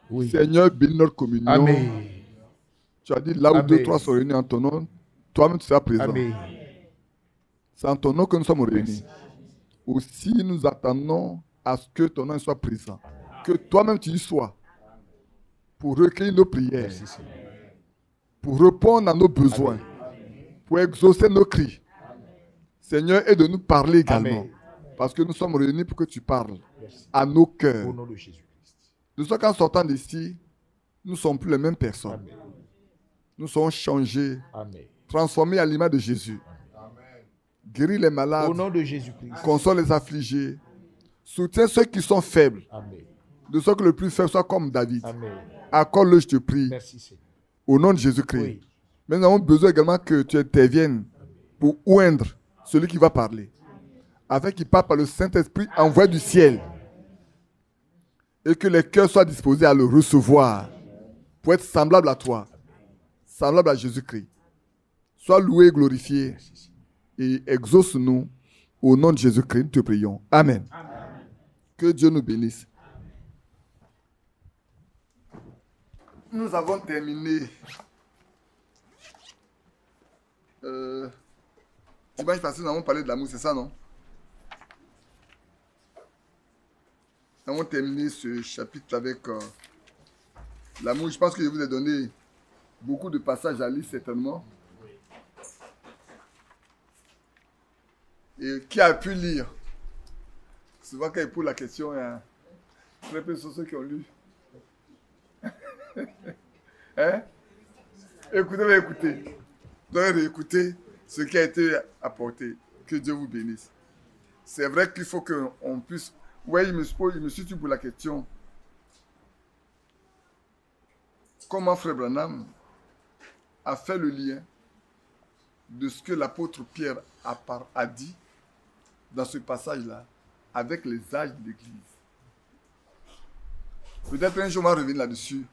Oui. Seigneur, bénis notre communion. Amen. Tu as dit là où Amen. 2, 3 sont réunis en ton nom, toi-même tu seras présent. Amen. C'est en ton nom que nous sommes réunis. Merci. Aussi, nous attendons à ce que ton nom soit présent. Que toi-même tu y sois. Pour recueillir nos prières. Merci, Seigneur. Pour répondre à nos besoins. Amen. Pour exaucer nos cris. Seigneur, aide de nous parler également. Amen. Parce que nous sommes réunis pour que tu parles Merci. à nos cœurs. Au nom de Jésus-Christ. De sorte qu'en sortant d'ici, nous ne sommes plus les mêmes personnes. Amen. Nous sommes changés, Amen. transformés à l'image de Jésus. Guéris les malades, Au nom de Jésus-Christ. console les affligés, soutiens ceux qui sont faibles, Amen. de sorte que le plus faible soit comme David. Amen. Accorde-le, je te prie, Merci, Seigneur. au nom de Jésus-Christ. Oui. Mais nous avons besoin également que tu interviennes pour oindre celui qui va parler, afin qu'il parle par le Saint-Esprit envoyé du ciel, et que les cœurs soient disposés à le recevoir, pour être semblable à toi, semblable à Jésus-Christ. Sois loué et glorifié, et exauce-nous au nom de Jésus-Christ, nous te prions. Amen. Amen. Que Dieu nous bénisse. Nous avons terminé dimanche passé, nous avons parlé de l'amour, c'est ça, non? Nous avons terminé ce chapitre avec l'amour. Je pense que je vous ai donné beaucoup de passages à lire, certainement. Et qui a pu lire? Souvent, quand il pose la question, il y a très peu de ceux qui ont lu. Hein? Écoutez, écoutez. Vous devez écouter ce qui a été apporté. Que Dieu vous bénisse. C'est vrai qu'il faut qu'on puisse... Oui, il me situe pour la question. Comment Frère Branham a fait le lien de ce que l'apôtre Pierre a dit dans ce passage-là avec les âges de l'Église. Peut-être un jour on va revenir là-dessus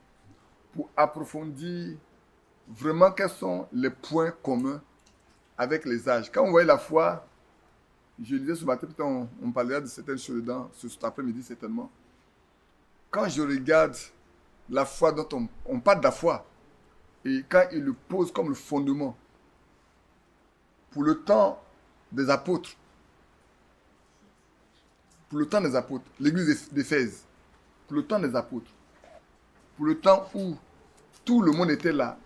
pour approfondir vraiment quels sont les points communs avec les âges. Quand on voit la foi, je disais ce matin, peut-être on parlera de certaines choses dedans, cet après-midi certainement. Quand je regarde la foi dont on parle de la foi, et quand il le pose comme le fondement, pour le temps des apôtres, l'église d'Éphèse, pour le temps des apôtres, pour le temps où tout le monde était là.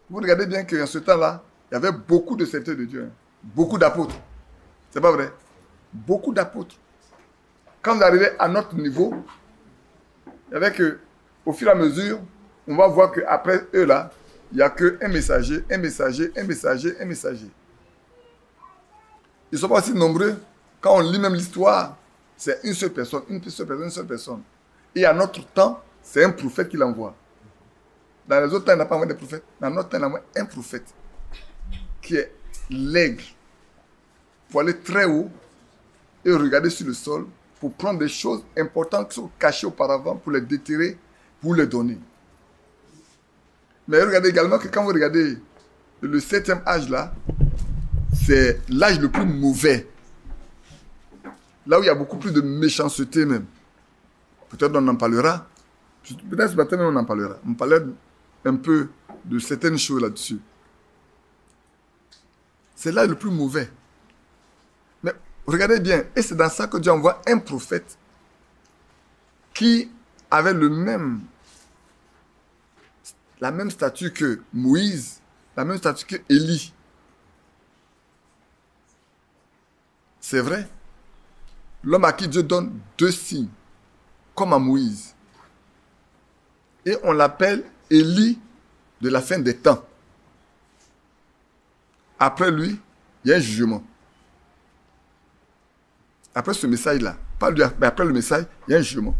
Vous regardez bien qu'en ce temps-là, il y avait beaucoup de serviteurs de Dieu, hein, beaucoup d'apôtres. C'est pas vrai? Beaucoup d'apôtres. Quand vous arrivez à notre niveau, il y avait que, au fur et à mesure, on va voir qu'après eux là, il n'y a qu'un messager, un messager, un messager, un messager. Ils ne sont pas aussi nombreux. Quand on lit même l'histoire, c'est une seule personne, une seule personne, une seule personne. Et à notre temps, c'est un prophète qui l'envoie. Dans les autres temps, il n'a pas envoyé de prophète. Dans notre temps, il envoie un prophète qui est l'aigle pour aller très haut et regarder sur le sol pour prendre des choses importantes qui sont cachées auparavant pour les déterrer, pour les donner. Mais regardez également que quand vous regardez le 7e âge là, c'est l'âge le plus mauvais. Là où il y a beaucoup plus de méchanceté même. Peut-être on en parlera. Peut-être ce matin même on en parlera. On parlait un peu de certaines choses là-dessus. C'est l'âge le plus mauvais. Mais regardez bien, et c'est dans ça que Dieu envoie un prophète qui avait la même statue que Moïse, la même statue que Élie. C'est vrai. L'homme à qui Dieu donne 2 signes, comme à Moïse. Et on l'appelle Élie de la fin des temps. Après lui, il y a un jugement. Après ce message-là, pas lui, mais après le message, il y a un jugement.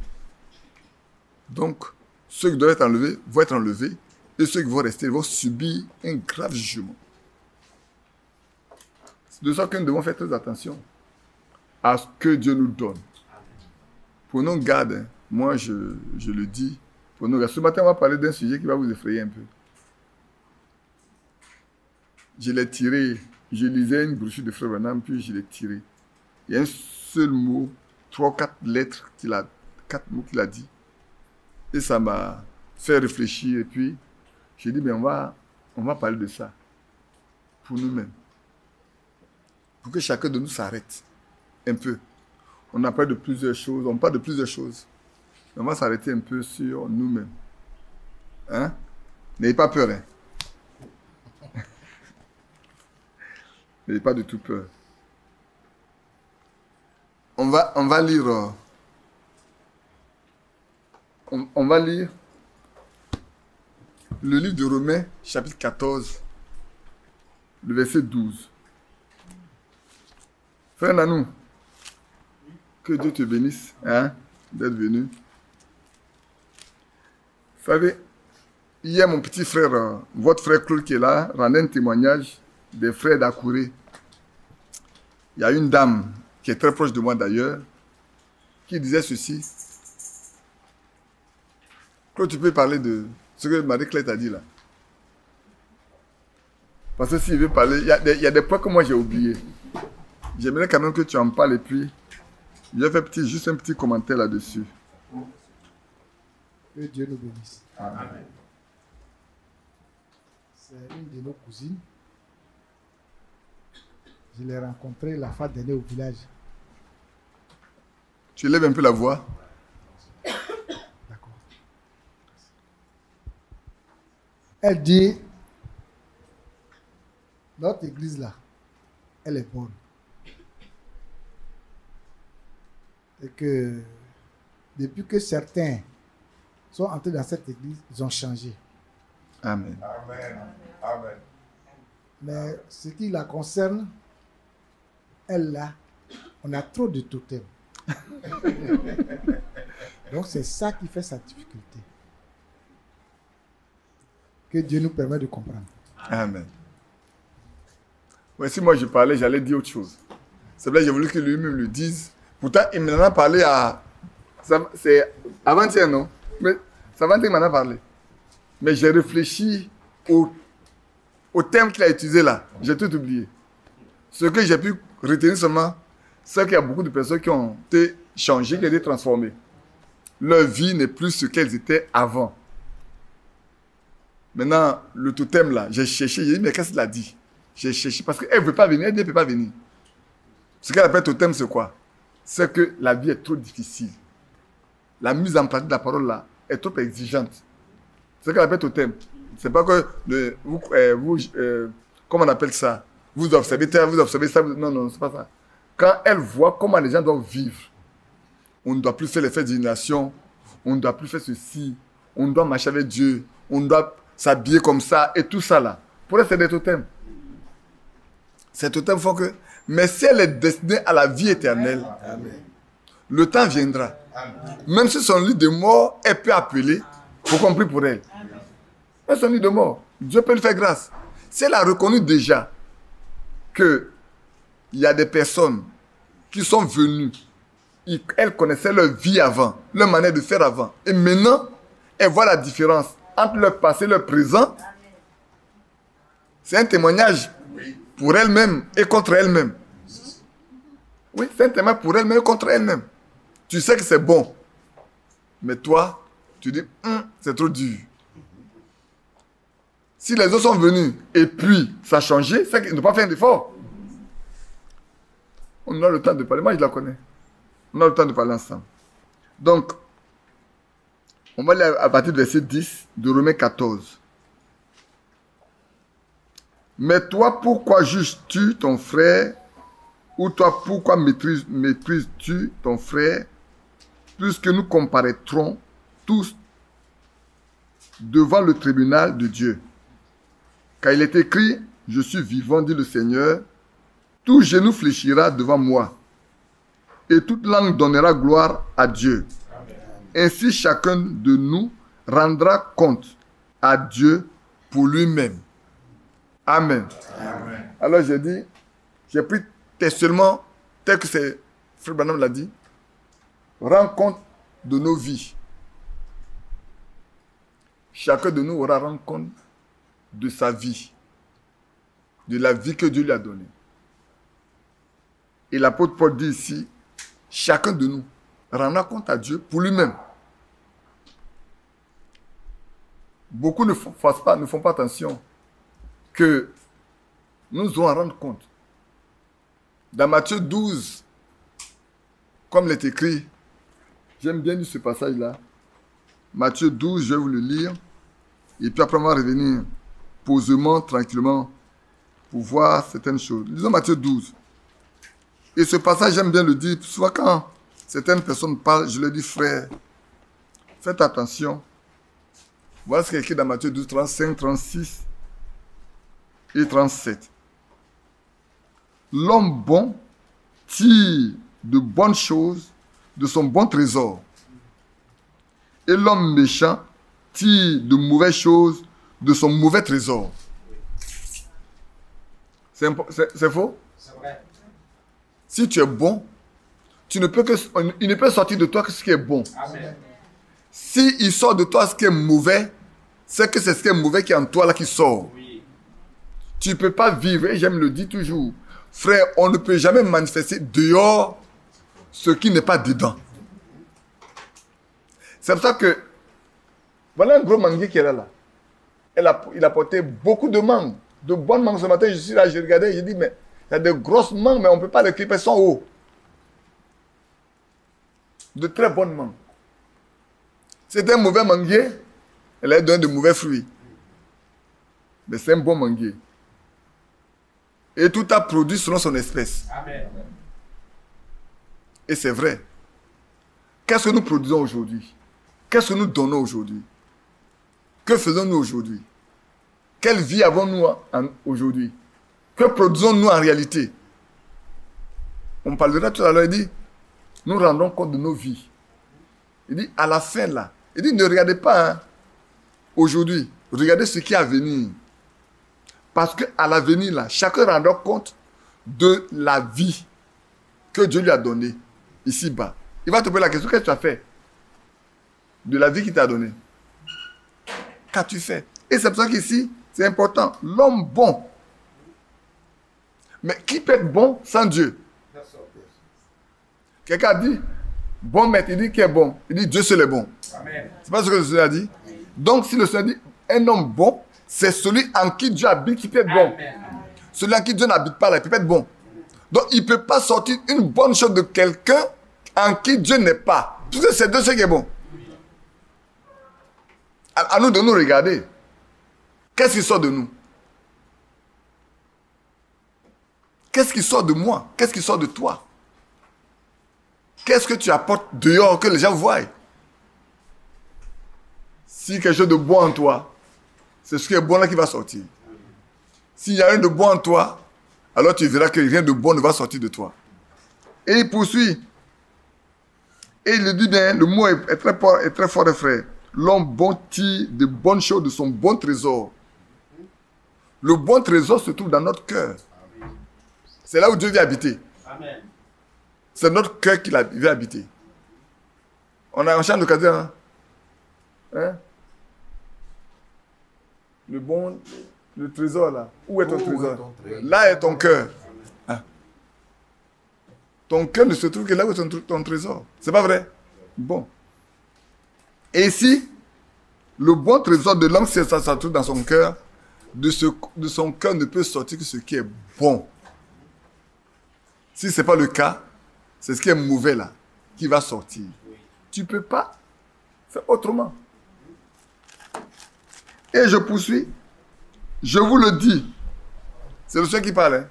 Donc, ceux qui doivent être enlevés vont être enlevés, et ceux qui vont rester vont subir un grave jugement. C'est de ça que nous devons faire très attention à ce que Dieu nous donne. Prenons garde, hein. Moi je le dis, prenons garde. Ce matin, on va parler d'un sujet qui va vous effrayer un peu. Je l'ai tiré, je lisais une brochure de Frère Branham, puis je l'ai tiré. Il y a un seul mot, 3 ou 4 lettres, 4 mots qu'il a dit. Et ça m'a fait réfléchir. Et puis, j'ai dit, mais on va parler de ça pour nous-mêmes. Pour que chacun de nous s'arrête un peu. On a parlé de plusieurs choses, on parle de plusieurs choses. On va s'arrêter un peu sur nous-mêmes. Hein? N'ayez pas peur. Hein? N'ayez pas du tout peur. On va lire... On va lire le livre de Romains, chapitre 14, le verset 12. Frère Nanou, que Dieu te bénisse hein, d'être venu. Vous savez, hier, mon petit frère, votre frère Claude qui est là, rendait un témoignage des frères d'Akouré. Il y a une dame qui est très proche de moi d'ailleurs, qui disait ceci. Claude, tu peux parler de ce que Marie-Claire t'a dit là. Parce que s'il veut parler, il y a des points que moi j'ai oubliés. J'aimerais quand même que tu en parles et puis je vais faire juste un petit commentaire là-dessus. Que Dieu nous bénisse. Amen. C'est une de nos cousines. Je l'ai rencontrée la fois dernière au village. Tu lèves un peu la voix. D'accord. Elle dit, notre église là, elle est bonne. Et que depuis que certains sont entrés dans cette église, ils ont changé. Amen. Amen. Amen. Mais ce qui la concerne, elle là, on a trop de totems. Donc c'est ça qui fait sa difficulté. Que Dieu nous permette de comprendre. Amen. Ouais, si moi je parlais, j'allais dire autre chose. C'est vrai, j'ai voulu que lui-même le dise. Pourtant, il m'en a parlé à... C'est avant-hier, non? Mais c'est avant-hier qu'il m'en a parlé. Mais j'ai réfléchi au thème qu'il a utilisé là. J'ai tout oublié. Ce que j'ai pu retenir seulement, c'est qu'il y a beaucoup de personnes qui ont été changées, qui ont été transformées. Leur vie n'est plus ce qu'elles étaient avant. Maintenant, le totem là, j'ai cherché, j'ai dit, mais qu'est-ce qu'il a dit? J'ai cherché parce qu'elle ne veut pas venir, elle ne peut pas venir. Ce qu'elle appelle totem, c'est quoi? C'est que la vie est trop difficile. La mise en pratique de la parole là est trop exigeante. C'est ce qu'elle appelle totem. C'est pas que comment on appelle ça? Vous observez ça. Non, non, c'est pas ça. Quand elle voit comment les gens doivent vivre, on ne doit plus faire les fêtes d'initiation, on ne doit plus faire ceci, on doit marcher avec Dieu, on doit s'habiller comme ça et tout ça là. Pour elle, c'est des totems. Ces totems font que... Mais si elle est destinée à la vie éternelle, amen, le temps viendra. Amen. Même si son lit de mort, elle peut appeler pour qu'on prie pour elle. Même son lit de mort, Dieu peut lui faire grâce. Si elle a reconnu déjà qu'il y a des personnes qui sont venues, elles connaissaient leur vie avant, leur manière de faire avant. Et maintenant, elle voit la différence entre leur passé et leur présent. C'est un témoignage pour elle-même et contre elle-même. Oui, c'est un témoignage pour elle-même et contre elle-même. Tu sais que c'est bon. Mais toi, tu dis, c'est trop dur. Si les autres sont venus et puis ça a changé, c'est qu'ils n'ont pas fait un effort. On a le temps de parler. Moi, je la connais. On a le temps de parler ensemble. Donc, on va aller à partir du verset 10 de Romains 14. Mais toi, pourquoi juges-tu ton frère? Ou toi, pourquoi méprises-tu ton frère? Puisque nous comparaîtrons tous devant le tribunal de Dieu. Car il est écrit, je suis vivant, dit le Seigneur, tout genou fléchira devant moi, et toute langue donnera gloire à Dieu. Amen. Ainsi chacun de nous rendra compte à Dieu pour lui-même. Amen. Amen. Alors j'ai pris textuellement, tel que Frère Branham l'a dit, rend compte de nos vies. Chacun de nous aura rendu compte de sa vie, de la vie que Dieu lui a donnée. Et l'apôtre Paul dit ici, chacun de nous rendra compte à Dieu pour lui-même. beaucoup ne font pas attention que nous devons en rendre compte. Dans Matthieu 12, comme il est écrit, j'aime bien lire ce passage-là. Matthieu 12, je vais vous le lire. Et puis après, on va revenir posément, tranquillement, pour voir certaines choses. Lisons Matthieu 12. Et ce passage, j'aime bien le dire. Souvent quand certaines personnes parlent, je leur dis, frère, faites attention. Voilà ce qui est écrit dans Matthieu 12, 35, 36 et 37. L'homme bon tire de bonnes choses de son bon trésor. Et l'homme méchant tire de mauvaises choses de son mauvais trésor. C'est faux? C'est vrai. Si tu es bon, il ne peut sortir de toi que ce qui est bon. Amen. Si il sort de toi ce qui est mauvais, c'est que c'est ce qui est mauvais qui est en toi là qui sort. Oui. Tu ne peux pas vivre, et j'aime le dire toujours, frère, on ne peut jamais manifester dehors ce qui n'est pas dedans. C'est pour ça que, voilà un gros manguier qui est là. Il a porté beaucoup de mangues, de bonnes mangues. Ce matin, je suis là, je regardais, je dis, mais il y a de grosses mangues, mais on ne peut pas les clipper, elles sont hauts. De très bonnes mangues. C'est un mauvais manguier, elle a donné de mauvais fruits. Mais c'est un bon manguier. Et tout a produit selon son espèce. Amen. Et c'est vrai. Qu'est-ce que nous produisons aujourd'hui? Qu'est-ce que nous donnons aujourd'hui? Que faisons-nous aujourd'hui? Quelle vie avons-nous aujourd'hui? Que produisons-nous en réalité? On parlera tout à l'heure, il dit, nous rendons compte de nos vies. Il dit, à la fin là, il dit, ne regardez pas hein, aujourd'hui, regardez ce qui est à venir. Parce qu'à l'avenir là, chacun rendra compte de la vie que Dieu lui a donnée, ici-bas. Il va te poser la question, qu'est-ce que tu as fait de la vie qu'il t'a donnée? Qu'as-tu fait? Et c'est pour ça qu'ici, c'est important. L'homme bon. Mais qui peut être bon sans Dieu? Quelqu'un a dit, bon maître, il dit qui est bon. Il dit Dieu seul est bon. Amen. C'est pas ce que le Seigneur a dit? Donc si le Seigneur dit, un homme bon, c'est celui en qui Dieu habite qui peut être bon. Amen. Celui en qui Dieu n'habite pas là, il peut pas être bon. Donc il ne peut pas sortir une bonne chose de quelqu'un en qui Dieu n'est pas. Tout ça, c'est de ce qui est bon. À nous de nous regarder. Qu'est-ce qui sort de nous? Qu'est-ce qui sort de moi? Qu'est-ce qui sort de toi? Qu'est-ce que tu apportes dehors que les gens voient? Si quelque chose de bon en toi, c'est ce qui est bon là qui va sortir. S'il y a rien de bon en toi, alors tu verras que rien de bon ne va sortir de toi. Et il poursuit. Et il le dit bien, le mot est très fort, frère. L'homme bon tire de bonnes choses de son bon trésor. Le bon trésor se trouve dans notre cœur. C'est là où Dieu vient habiter. Amen. C'est notre cœur qu'il vient habiter. On a un chant d'occasion. Hein? Le trésor là. Où est ton trésor? Là est ton cœur. Ah. Ton cœur ne se trouve que là où est ton trésor. C'est pas vrai? Bon. Et ici, le bon trésor de l'homme, ça se trouve dans son cœur. De son cœur ne peut sortir que ce qui est bon. Si ce n'est pas le cas, c'est ce qui est mauvais là, qui va sortir. Tu ne peux pas faire autrement. Et je poursuis. Je vous le dis. C'est le Seigneur qui parle. Hein?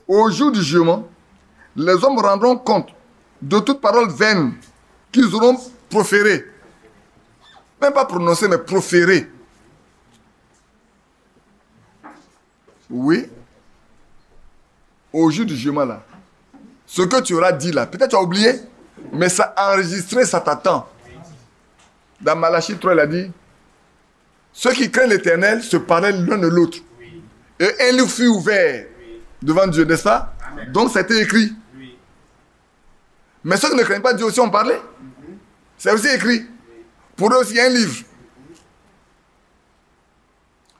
Au jour du jugement, les hommes rendront compte de toute parole vaine qu'ils auront proférée. Même pas prononcée, mais proférée. Oui. Au jour du jugement là. Ce que tu auras dit là, peut-être tu as oublié, mais ça a enregistré, ça t'attend. Dans Malachie 3, il a dit, ceux qui craignent l'Éternel se parlaient l'un de l'autre. Et un livre fut ouvert devant Dieu, n'est-ce pas? Amen. Donc c'était écrit. Oui. Mais ceux qui ne craignent pas Dieu aussi ont parlé. C'est aussi écrit. Pour eux aussi, il y a un livre.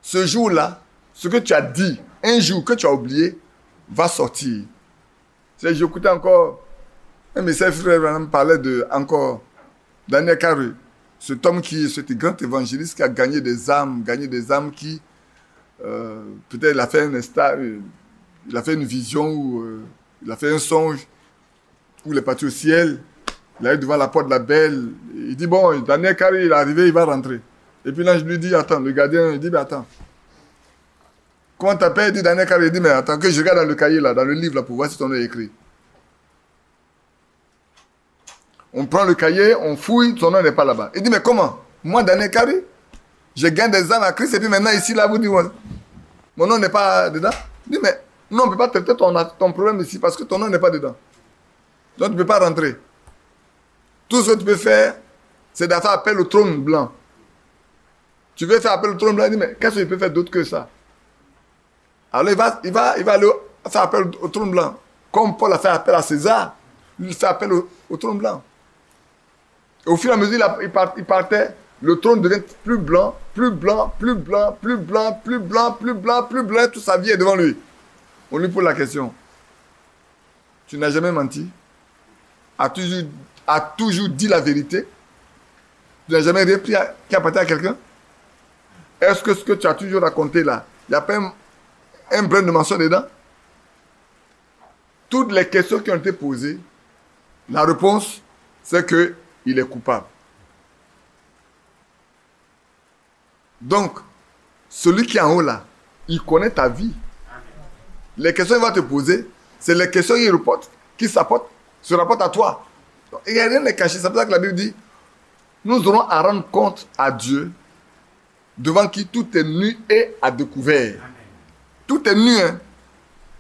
Ce jour-là, ce que tu as dit, un jour que tu as oublié, va sortir. J'écoutais encore un message, frère me parlait de encore Daniel Carré. cet homme cet grand évangéliste qui a gagné des âmes qui, peut-être il a fait il a fait une vision ou il a fait un songe où il est parti au ciel, il est devant la porte de la belle, il dit bon, Daniel Carré, il est arrivé, il va rentrer. Et puis l'ange lui dit attends, le gardien, il dit mais attends. Comment t'appelles? Il dit Daniel Carré, il dit mais attends que je regarde dans le cahier là, dans le livre là pour voir si ton nom est écrit. On prend le cahier, on fouille, son nom n'est pas là-bas. Il dit, mais comment? Moi, Daniel Carré, je gagne des âmes à Christ, et puis maintenant, ici, là, vous dites, mon nom n'est pas dedans. Il dit, mais non, on ne peut pas traiter ton problème ici, parce que ton nom n'est pas dedans. Donc, tu ne peux pas rentrer. Tout ce que tu peux faire, c'est de faire appel au trône blanc. Tu veux faire appel au trône blanc, il dit, mais qu'est-ce que je peux faire d'autre que ça? Alors, il va aller faire appel au trône blanc. Comme Paul a fait appel à César, il fait appel au trône blanc. Et au fur et à mesure, il partait, le trône devient plus blanc, plus blanc, plus blanc, plus blanc, plus blanc, plus blanc, plus blanc, toute sa vie est devant lui. On lui pose la question. Tu n'as jamais menti? A toujours dit la vérité? Tu n'as jamais rien pris qui appartient à quelqu'un? Est-ce que ce que tu as toujours raconté là, il n'y a pas un brin de mensonge dedans? Toutes les questions qui ont été posées, la réponse, c'est qu'il est coupable. Donc, celui qui est en haut là, il connaît ta vie. Les questions qu'il va te poser, c'est les questions qui se rapportent à toi. Donc, il n'y a rien de caché. C'est pour ça que la Bible dit, nous aurons à rendre compte à Dieu, devant qui tout est nu et à découvert. Amen. Tout est nu, hein.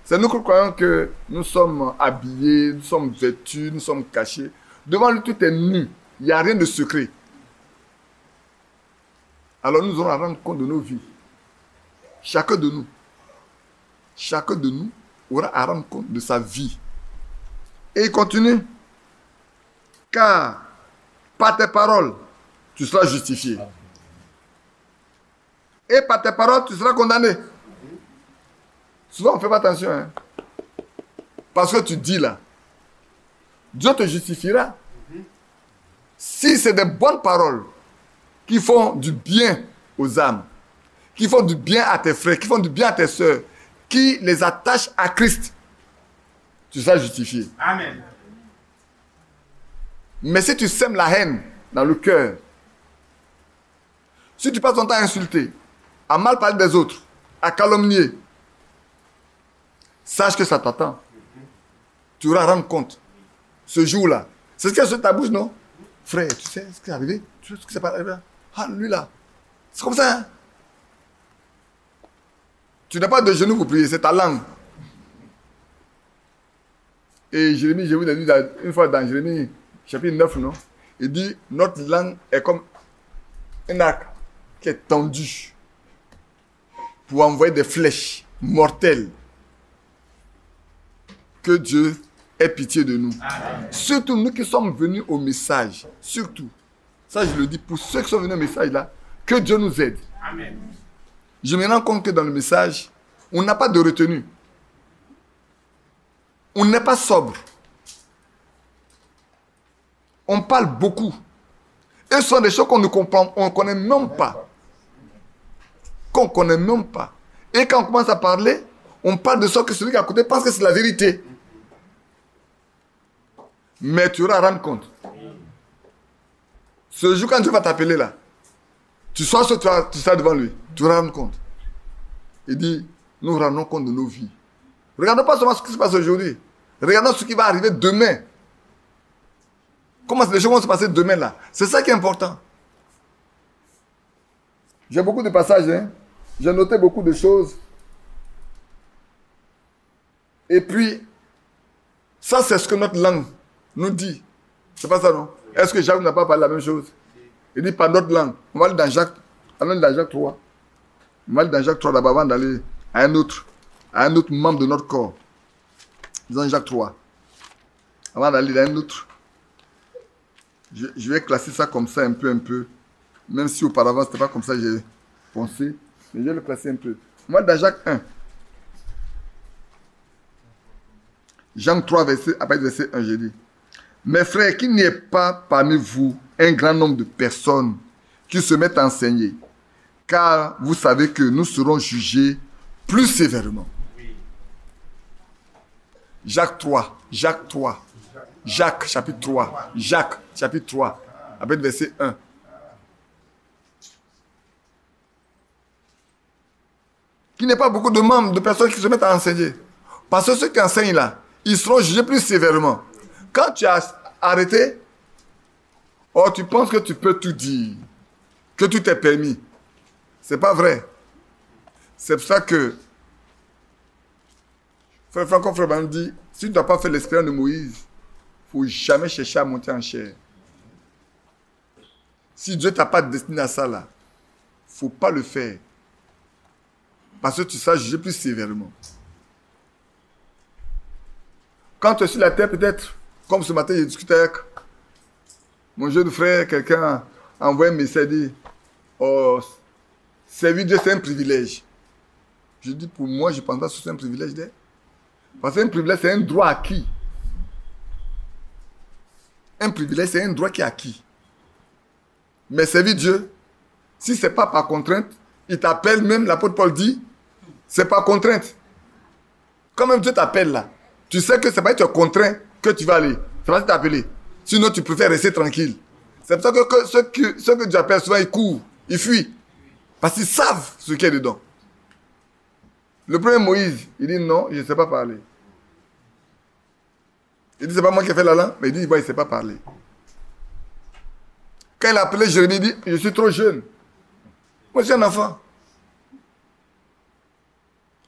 C'est nous qui croyons que nous sommes habillés, nous sommes vêtus, nous sommes cachés. Devant lui, tout est nu. Il n'y a rien de secret. Alors nous aurons à rendre compte de nos vies. Chacun de nous aura à rendre compte de sa vie. Et il continue. Car par tes paroles, tu seras justifié. Et par tes paroles, tu seras condamné. Souvent, on ne fait pas attention. Hein? Parce que tu dis là, Dieu te justifiera. Si c'est des bonnes paroles qui font du bien aux âmes, qui font du bien à tes frères, qui font du bien à tes soeurs, qui les attachent à Christ, tu seras justifié. Amen. Mais si tu sèmes la haine dans le cœur, si tu passes ton temps à insulter, à mal parler des autres, à calomnier, sache que ça t'attend. Tu auras à rendre compte. Ce jour-là. C'est ce qu'il y a sur ta bouche, non? Frère, tu sais ce qui est arrivé? Tu sais ce qui s'est arrivé? Ah, lui là. C'est comme ça. Hein? Tu n'as pas de genoux pour prier, c'est ta langue. Et Jérémie, je vous ai dit une fois dans Jérémie, chapitre 9, non? Il dit, notre langue est comme un arc qui est tendu pour envoyer des flèches mortelles. Que Dieu ait pitié de nous. Amen. Surtout nous qui sommes venus au message. Surtout. Ça, je le dis pour ceux qui sont venus au message là. Que Dieu nous aide. Amen. Je me rends compte que dans le message, on n'a pas de retenue. On n'est pas sobre. On parle beaucoup. Et ce sont des choses qu'on ne comprend, on ne connaît même pas. Qu'on ne connaît même pas. Et quand on commence à parler, on parle de ça que celui qui est à côté pense que c'est la vérité. Mais tu auras à rendre compte. Ce jour, quand Dieu va t'appeler là, tu seras devant lui. Tu auras à rendre compte. Il dit, nous rendons compte de nos vies. Regardons pas seulement ce qui se passe aujourd'hui. Regardons ce qui va arriver demain. Comment les choses vont se passer demain là. C'est ça qui est important. J'ai beaucoup de passages. Hein? J'ai noté beaucoup de choses. Et puis, ça c'est ce que notre langue nous dit. C'est pas ça, non? Est-ce que Jacques n'a pas parlé la même chose? Il dit par notre langue. On va aller dans Jacques. Allons dans Jacques 3. On va aller dans Jacques 3 d'abord avant d'aller à un autre membre de notre corps. Dans Jacques 3. Avant d'aller dans un autre. Je vais classer ça comme ça un peu. Même si auparavant, ce n'était pas comme ça que j'ai pensé. Mais je vais le classer un peu. On va dans Jacques 1. Jean 3, verset 1, j'ai dit. Mes frères, qu'il n'y ait pas parmi vous un grand nombre de personnes qui se mettent à enseigner, car vous savez que nous serons jugés plus sévèrement. Jacques 3, Jacques 3, Jacques chapitre 3, Jacques chapitre 3, après le verset 1. Qu'il n'y ait pas beaucoup de membres, de personnes qui se mettent à enseigner. Parce que ceux qui enseignent là, ils seront jugés plus sévèrement. Quand tu as arrêté, oh, tu penses que tu peux tout dire, que tout est permis. C'est pas vrai. C'est pour ça que Frère Franco Frère dit, si tu ne dois pas faire l'expérience de Moïse, il ne faut jamais chercher à monter en chair. Si Dieu ne t'a pas destiné à ça là, il ne faut pas le faire. Parce que tu seras jugé plus sévèrement. Quand tu es sur la terre, peut-être, comme ce matin, j'ai discuté avec mon jeune frère, quelqu'un a envoyé un message, dit, oh, servir Dieu, c'est un privilège. Je dis, pour moi, je ne pense pas que c'est un privilège d'être. Parce qu'un privilège, c'est un droit acquis. Un privilège, c'est un droit qui est acquis. Mais servir Dieu, si ce n'est pas par contrainte, il t'appelle même, l'apôtre Paul dit, c'est par contrainte. Quand même Dieu t'appelle là, tu sais que ce n'est pas que tu es contraint que tu vas aller. C'est pas t'appeler. Sinon, tu préfères rester tranquille. C'est pour ça que ceux que Dieu appelle, souvent, ils courent, ils fuient. Parce qu'ils savent ce qu'il y a dedans. Le premier Moïse, il dit non, je ne sais pas parler. Il dit, c'est pas moi qui ai fait la langue, mais il dit, bon, il ne sait pas parler. Quand il a appelé Jérémie, il dit, je suis trop jeune. Moi, je suis un enfant.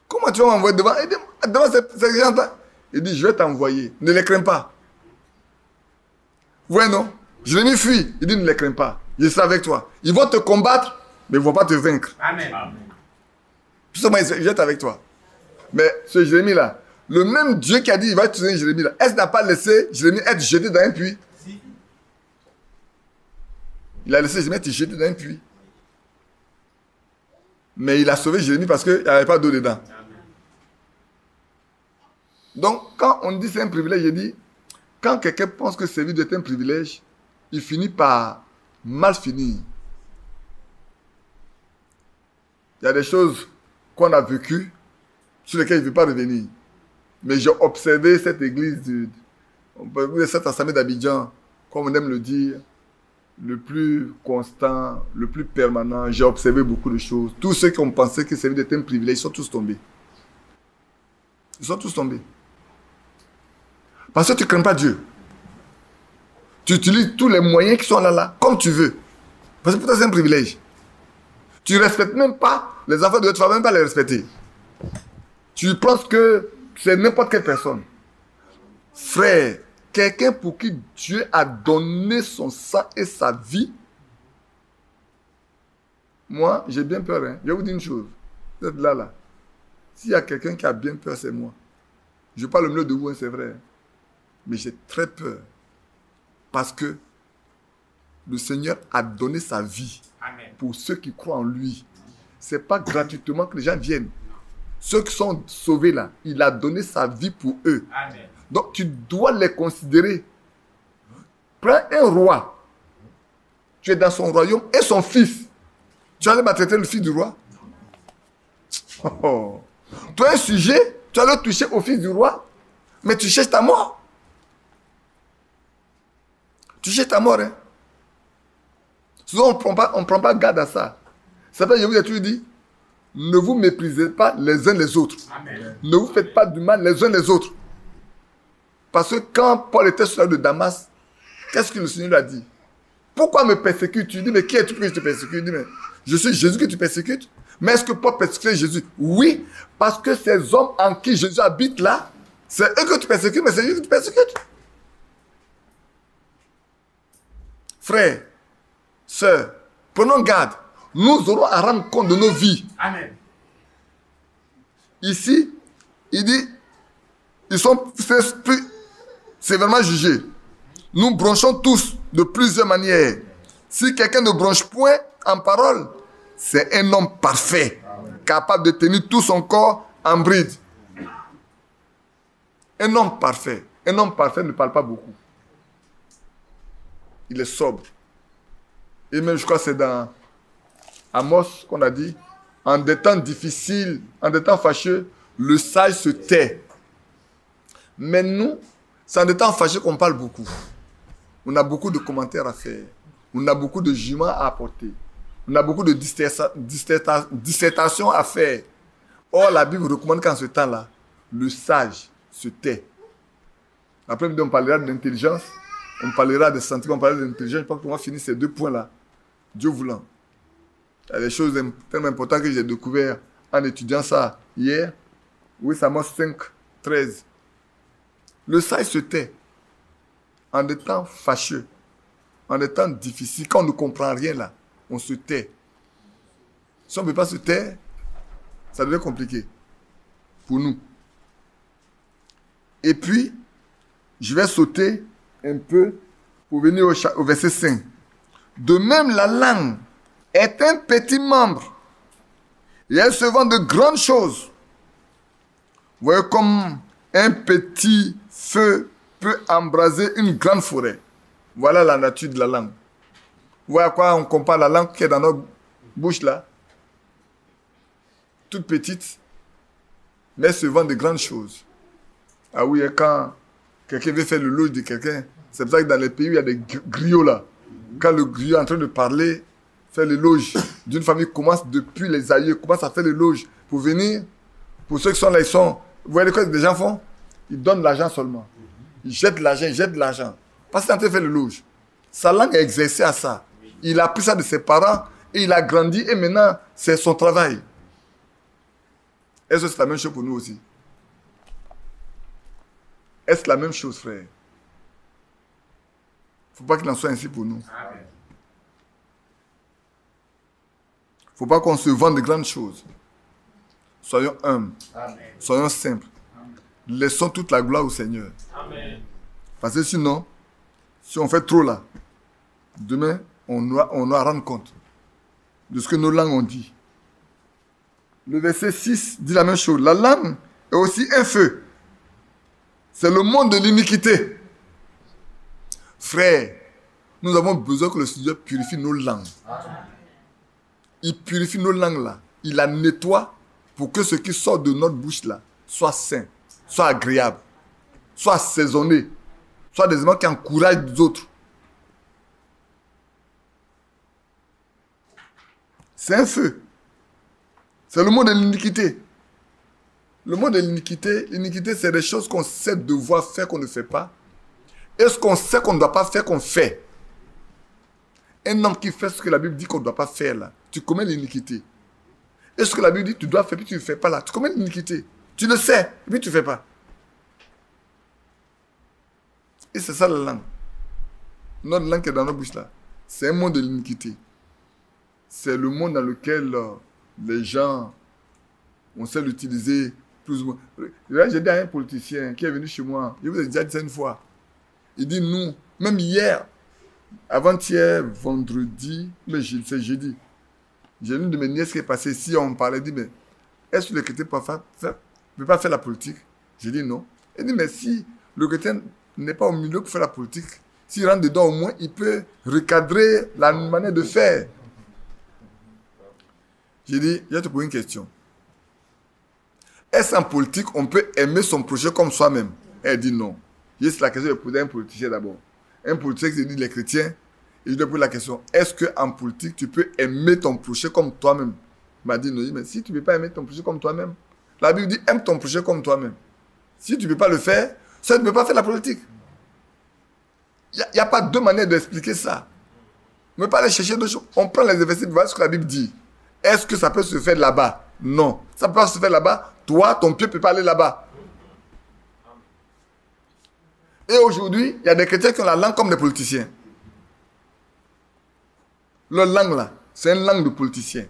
Comment tu vas m'envoyer devant? Il dit, devant ces gens-là. Il dit, je vais t'envoyer. Ne les crains pas. Ouais, non? Jérémie fuit. Il dit, ne les crains pas. Je serai avec toi. Ils vont te combattre, mais ils ne vont pas te vaincre. Amen. Tout simplement, je vais être avec toi. Mais ce Jérémie-là, le même Dieu qui a dit, il va tuer Jérémie-là, est-ce qu'il n'a pas laissé Jérémie être jeté dans un puits? Si. Il a laissé Jérémie être jeté dans un puits. Mais il a sauvé Jérémie parce qu'il n'y avait pas d'eau dedans. Donc, quand on dit c'est un privilège, je dis, quand quelqu'un pense que servir Dieu est un privilège, il finit par mal finir. Il y a des choses qu'on a vécues sur lesquelles je ne veux pas revenir. Mais j'ai observé cette église, cette assemblée d'Abidjan, comme on aime le dire, le plus constant, le plus permanent. J'ai observé beaucoup de choses. Tous ceux qui ont pensé que servir Dieu était un privilège, ils sont tous tombés. Ils sont tous tombés. Parce que tu ne crains pas Dieu. Tu utilises tous les moyens qui sont là, comme tu veux. Parce que pour toi, c'est un privilège. Tu ne respectes même pas les enfants de Dieu, tu ne vas même pas les respecter. Tu penses que c'est n'importe quelle personne. Frère, quelqu'un pour qui Dieu a donné son sang et sa vie, moi, j'ai bien peur. Hein. Je vais vous dire une chose. Vous êtes là. S'il y a quelqu'un qui a bien peur, c'est moi. Je parle au milieu de vous, hein, c'est vrai. Hein. Mais j'ai très peur. Parce que le Seigneur a donné sa vie. Amen. Pour ceux qui croient en lui. Ce n'est pas gratuitement que les gens viennent. Ceux qui sont sauvés là, il a donné sa vie pour eux. Amen. Donc tu dois les considérer. Prends un roi. Tu es dans son royaume et son fils. Tu vas aller maltraiter le fils du roi? Oh. Toi un sujet, tu vas le toucher au fils du roi, mais tu cherches ta mort. Tu cherches ta mort. Hein? Souvent on ne prend pas garde à ça. Ça fait que je vous ai toujours dit, ne vous méprisez pas les uns les autres. Amen. Ne vous faites pas du mal les uns les autres. Parce que quand Paul était sur la route de Damas, qu'est-ce que le Seigneur lui a dit? Pourquoi me persécutes-tu? Il dit, mais qui es-tu que je te persécute? Il dit, mais je suis Jésus que tu persécutes. Mais est-ce que Paul persécutait Jésus? Oui, parce que ces hommes en qui Jésus habite là, c'est eux que tu persécutes, mais c'est eux que tu persécutes. Frères, sœurs, prenons garde. Nous aurons à rendre compte de nos vies. Amen. Ici, il dit, ils sont plus sévèrement jugés. Nous bronchons tous de plusieurs manières. Si quelqu'un ne bronche point en parole, c'est un homme parfait, capable de tenir tout son corps en bride. Un homme parfait ne parle pas beaucoup. il est sobre. Et même, je crois que c'est dans Amos qu'on a dit, en des temps difficiles, en des temps fâcheux, le sage se tait. Mais nous, c'est en des temps fâcheux qu'on parle beaucoup. On a beaucoup de commentaires à faire. On a beaucoup de jugements à apporter. On a beaucoup de dissertations à faire. Or, la Bible recommande qu'en ce temps-là, le sage se tait. Après, on parlera d'intelligence, on parlera de sentiments, on parlera d'intelligence. Je pense qu'on va finir ces deux points-là. Dieu voulant. Il y a des choses tellement importantes que j'ai découvertes en étudiant ça hier. Oui, c'est Amos 5, 13. Le sage se tait en des temps fâcheux, en des temps difficiles. Quand on ne comprend rien là, on se tait. Si on ne peut pas se taire, ça devient compliqué pour nous. Et puis, je vais sauter un peu pour venir au verset 5. De même, la langue est un petit membre et elle se vend de grandes choses. Vous voyez comme un petit feu peut embraser une grande forêt. Voilà la nature de la langue. Vous voyez à quoi on compare la langue qui est dans notre bouche là? Toute petite, mais elle se vend de grandes choses. Ah oui, et quand quelqu'un veut faire le loge de quelqu'un, c'est pour ça que dans les pays où il y a des griots là, quand le griot est en train de parler, faire l'éloge d'une famille, commence depuis les aïeux, commence à faire l'éloge pour venir. Pour ceux qui sont là, ils sont... Vous voyez quoi les gens font? Ils donnent l'argent seulement. Ils jettent l'argent, ils jettent l'argent. Parce qu'il est en train de faire l'éloge. Sa langue est exercée à ça. Il a appris ça de ses parents et il a grandi et maintenant, c'est son travail. Est-ce que c'est la même chose pour nous aussi? Est-ce la même chose, frère? Il ne faut pas qu'il en soit ainsi pour nous. Il ne faut pas qu'on se vende de grandes choses. Soyons humbles. Amen. Soyons simples. Amen. Laissons toute la gloire au Seigneur. Amen. Parce que sinon, si on fait trop là, demain, on doit rendre compte de ce que nos langues ont dit. Le verset 6 dit la même chose. La langue est aussi un feu. C'est le monde de l'iniquité. Frère, nous avons besoin que le Seigneur purifie nos langues. Il purifie nos langues là. Il la nettoie pour que ce qui sort de notre bouche là soit sain, soit agréable, soit assaisonné, soit des éléments qui encouragent les autres. C'est un feu. C'est le monde de l'iniquité. Le monde de l'iniquité, l'iniquité, c'est des choses qu'on sait devoir faire, qu'on ne fait pas. Et ce qu'on sait qu'on ne doit pas faire, qu'on fait. Un homme qui fait ce que la Bible dit qu'on ne doit pas faire, là, tu commets l'iniquité. Et ce que la Bible dit, tu dois faire, puis tu ne fais pas, là, tu commets l'iniquité. Tu le sais, et puis tu ne fais pas. Et c'est ça la langue. Notre langue qui est dans notre bouche, là, c'est un monde de l'iniquité. C'est le monde dans lequel les gens, on sait l'utiliser plus ou moins. J'ai dit à un politicien qui est venu chez moi, je vous ai déjà dit ça une fois. Il dit, nous, même hier, avant-hier, vendredi, mais c'est jeudi, j'ai une de mes nièces qui est passée ici, on me parlait, dit, mais est-ce que le chrétien ne peut pas faire la politique? J'ai dit non. Il dit, mais si le chrétien n'est pas au milieu pour faire la politique, s'il rentre dedans au moins, il peut recadrer la manière de faire. J'ai dit, je vais te poser une question. Est-ce qu'en politique, on peut aimer son projet comme soi-même? Elle dit non. C'est la question de poser à un politicien d'abord. Un politicien qui dit les chrétiens, et je lui pose la question, est-ce qu'en politique, tu peux aimer ton projet comme toi-même? Il m'a dit non, mais si tu ne peux pas aimer ton projet comme toi-même, la Bible dit aime ton projet comme toi-même. Si tu ne peux pas le faire, ça ne peut pas faire la politique. Il n'y a pas deux manières d'expliquer ça. On ne peut pas aller chercher d'autres choses. On prend les versets, voilà ce que la Bible dit. Est-ce que ça peut se faire là-bas? Non. Ça ne peut pas se faire là-bas. Toi, ton pied ne peut pas aller là-bas. Et aujourd'hui, il y a des chrétiens qui ont la langue comme des politiciens. Leur langue là, c'est une langue de politiciens.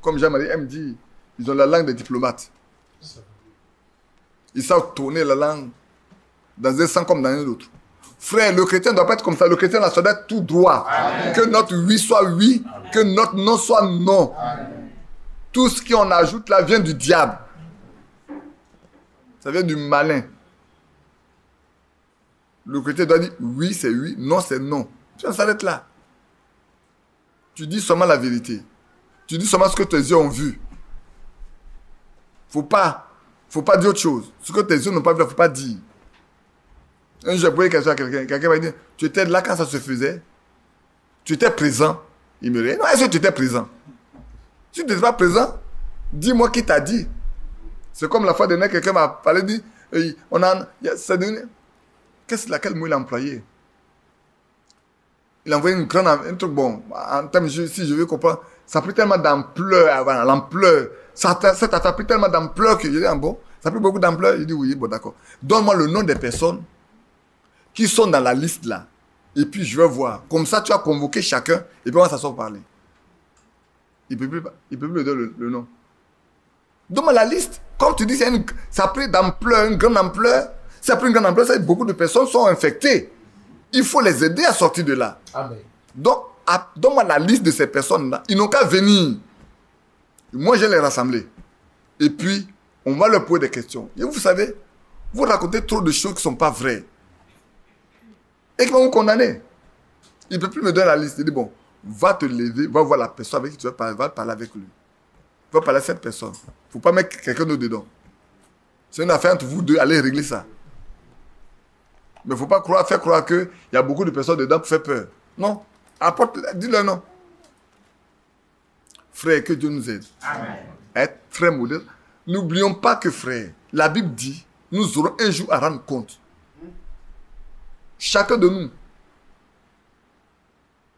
Comme Jean-Marie me dit, ils ont la langue des diplomates. Ils savent tourner la langue dans un sens comme dans un autre. Frère, le chrétien ne doit pas être comme ça. Le chrétien doit être tout droit. Amen. Que notre oui soit oui, amen. Que notre non soit non. Amen. Tout ce qu'on ajoute là vient du diable. Ça vient du malin. Le chrétien doit dire oui, c'est oui, non, c'est non. Tu s'arrêtes là. Tu dis seulement la vérité. Tu dis seulement ce que tes yeux ont vu. Faut pas dire autre chose. Ce que tes yeux n'ont pas vu, il ne faut pas dire. Un jour, j'ai posé une question à quelqu'un. Quelqu'un m'a dit, tu étais là quand ça se faisait? Tu étais présent? Il me dit, non, est-ce que tu étais présent? Si tu n'étais pas présent, dis-moi qui t'a dit. C'est comme la fois dernière, quelqu'un m'a parlé, dit, laquelle mot il a employé? Il a envoyé un truc bon. En termes, si je veux comprendre, ça a pris tellement d'ampleur avant, l'ampleur. Ça a pris tellement d'ampleur que je dis, bon, ça a pris beaucoup d'ampleur. Il dit, oui, bon, d'accord. Donne-moi le nom des personnes qui sont dans la liste là. Et puis, je vais voir. Comme ça, tu as convoqué chacun et puis on va s'asseoir parler. Il ne peut plus le donner le nom. Donne-moi la liste. Comme tu dis, ça a pris d'ampleur, une grande ampleur. Ça a pris une grande ampleur, ça, beaucoup de personnes sont infectées. Il faut les aider à sortir de là. Amen. Donc, donne-moi la liste de ces personnes-là. Ils n'ont qu'à venir. Moi, je vais les rassembler. Et puis, on va leur poser des questions. Et vous savez, vous racontez trop de choses qui ne sont pas vraies. Et qui vont vous condamner. Il ne peut plus me donner la liste. Il dit, bon, va te lever, va voir la personne avec qui tu vas parler, va parler avec lui. Va parler à cette personne. Il ne faut pas mettre quelqu'un d'autre dedans. C'est une affaire entre vous deux, allez régler ça. Mais il ne faut pas faire croire qu'il y a beaucoup de personnes dedans pour faire peur. Non. Dis-leur non. Frère, que Dieu nous aide. Amen. Être très modeste. N'oublions pas que, frère, la Bible dit, nous aurons un jour à rendre compte. Chacun de nous.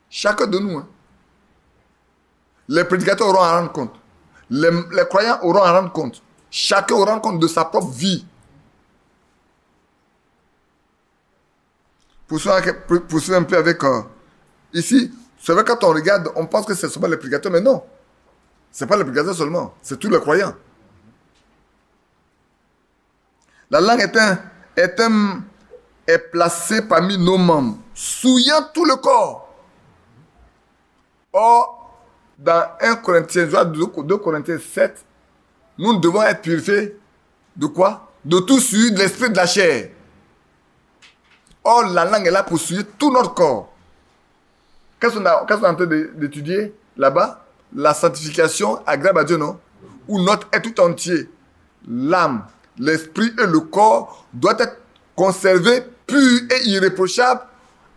Chacun de nous. Hein. Les prédicateurs auront à rendre compte. Les croyants auront à rendre compte. Chacun aura rendre compte de sa propre vie. Poursuivons un peu avec... ici, c'est vrai quand on regarde, on pense que c'est seulement les prédicateurs, mais non. Ce n'est pas les prédicateurs seulement, c'est tous les croyants. La langue est placée parmi nos membres, souillant tout le corps. Or, dans 1 Corinthiens, 2 Corinthiens 7, nous devons être purifiés de quoi? De tout souillure de l'esprit de la chair. Or, la langue est là pour souiller tout notre corps. Qu'est-ce qu'on est en train d'étudier là-bas? La sanctification agréable à Dieu, non? Où notre être tout entier, l'âme, l'esprit et le corps doivent être conservés, purs et irréprochables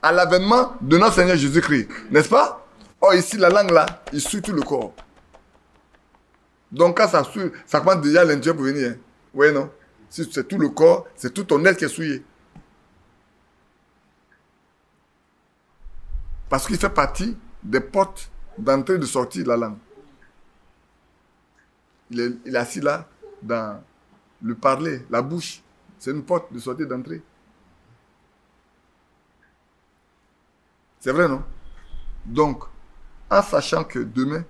à l'avènement de notre Seigneur Jésus-Christ. N'est-ce pas? Or, ici, la langue là, il souille tout le corps. Donc, quand ça souille, ça commence déjà à l'intérieur pour venir. Hein? Oui, non? Si c'est tout le corps, c'est tout ton être qui est souillé. Parce qu'il fait partie des portes d'entrée et de sortie de la langue. Il est assis là, dans le parler, la bouche. C'est une porte de sortie et d'entrée. C'est vrai, non? Donc, en sachant que demain,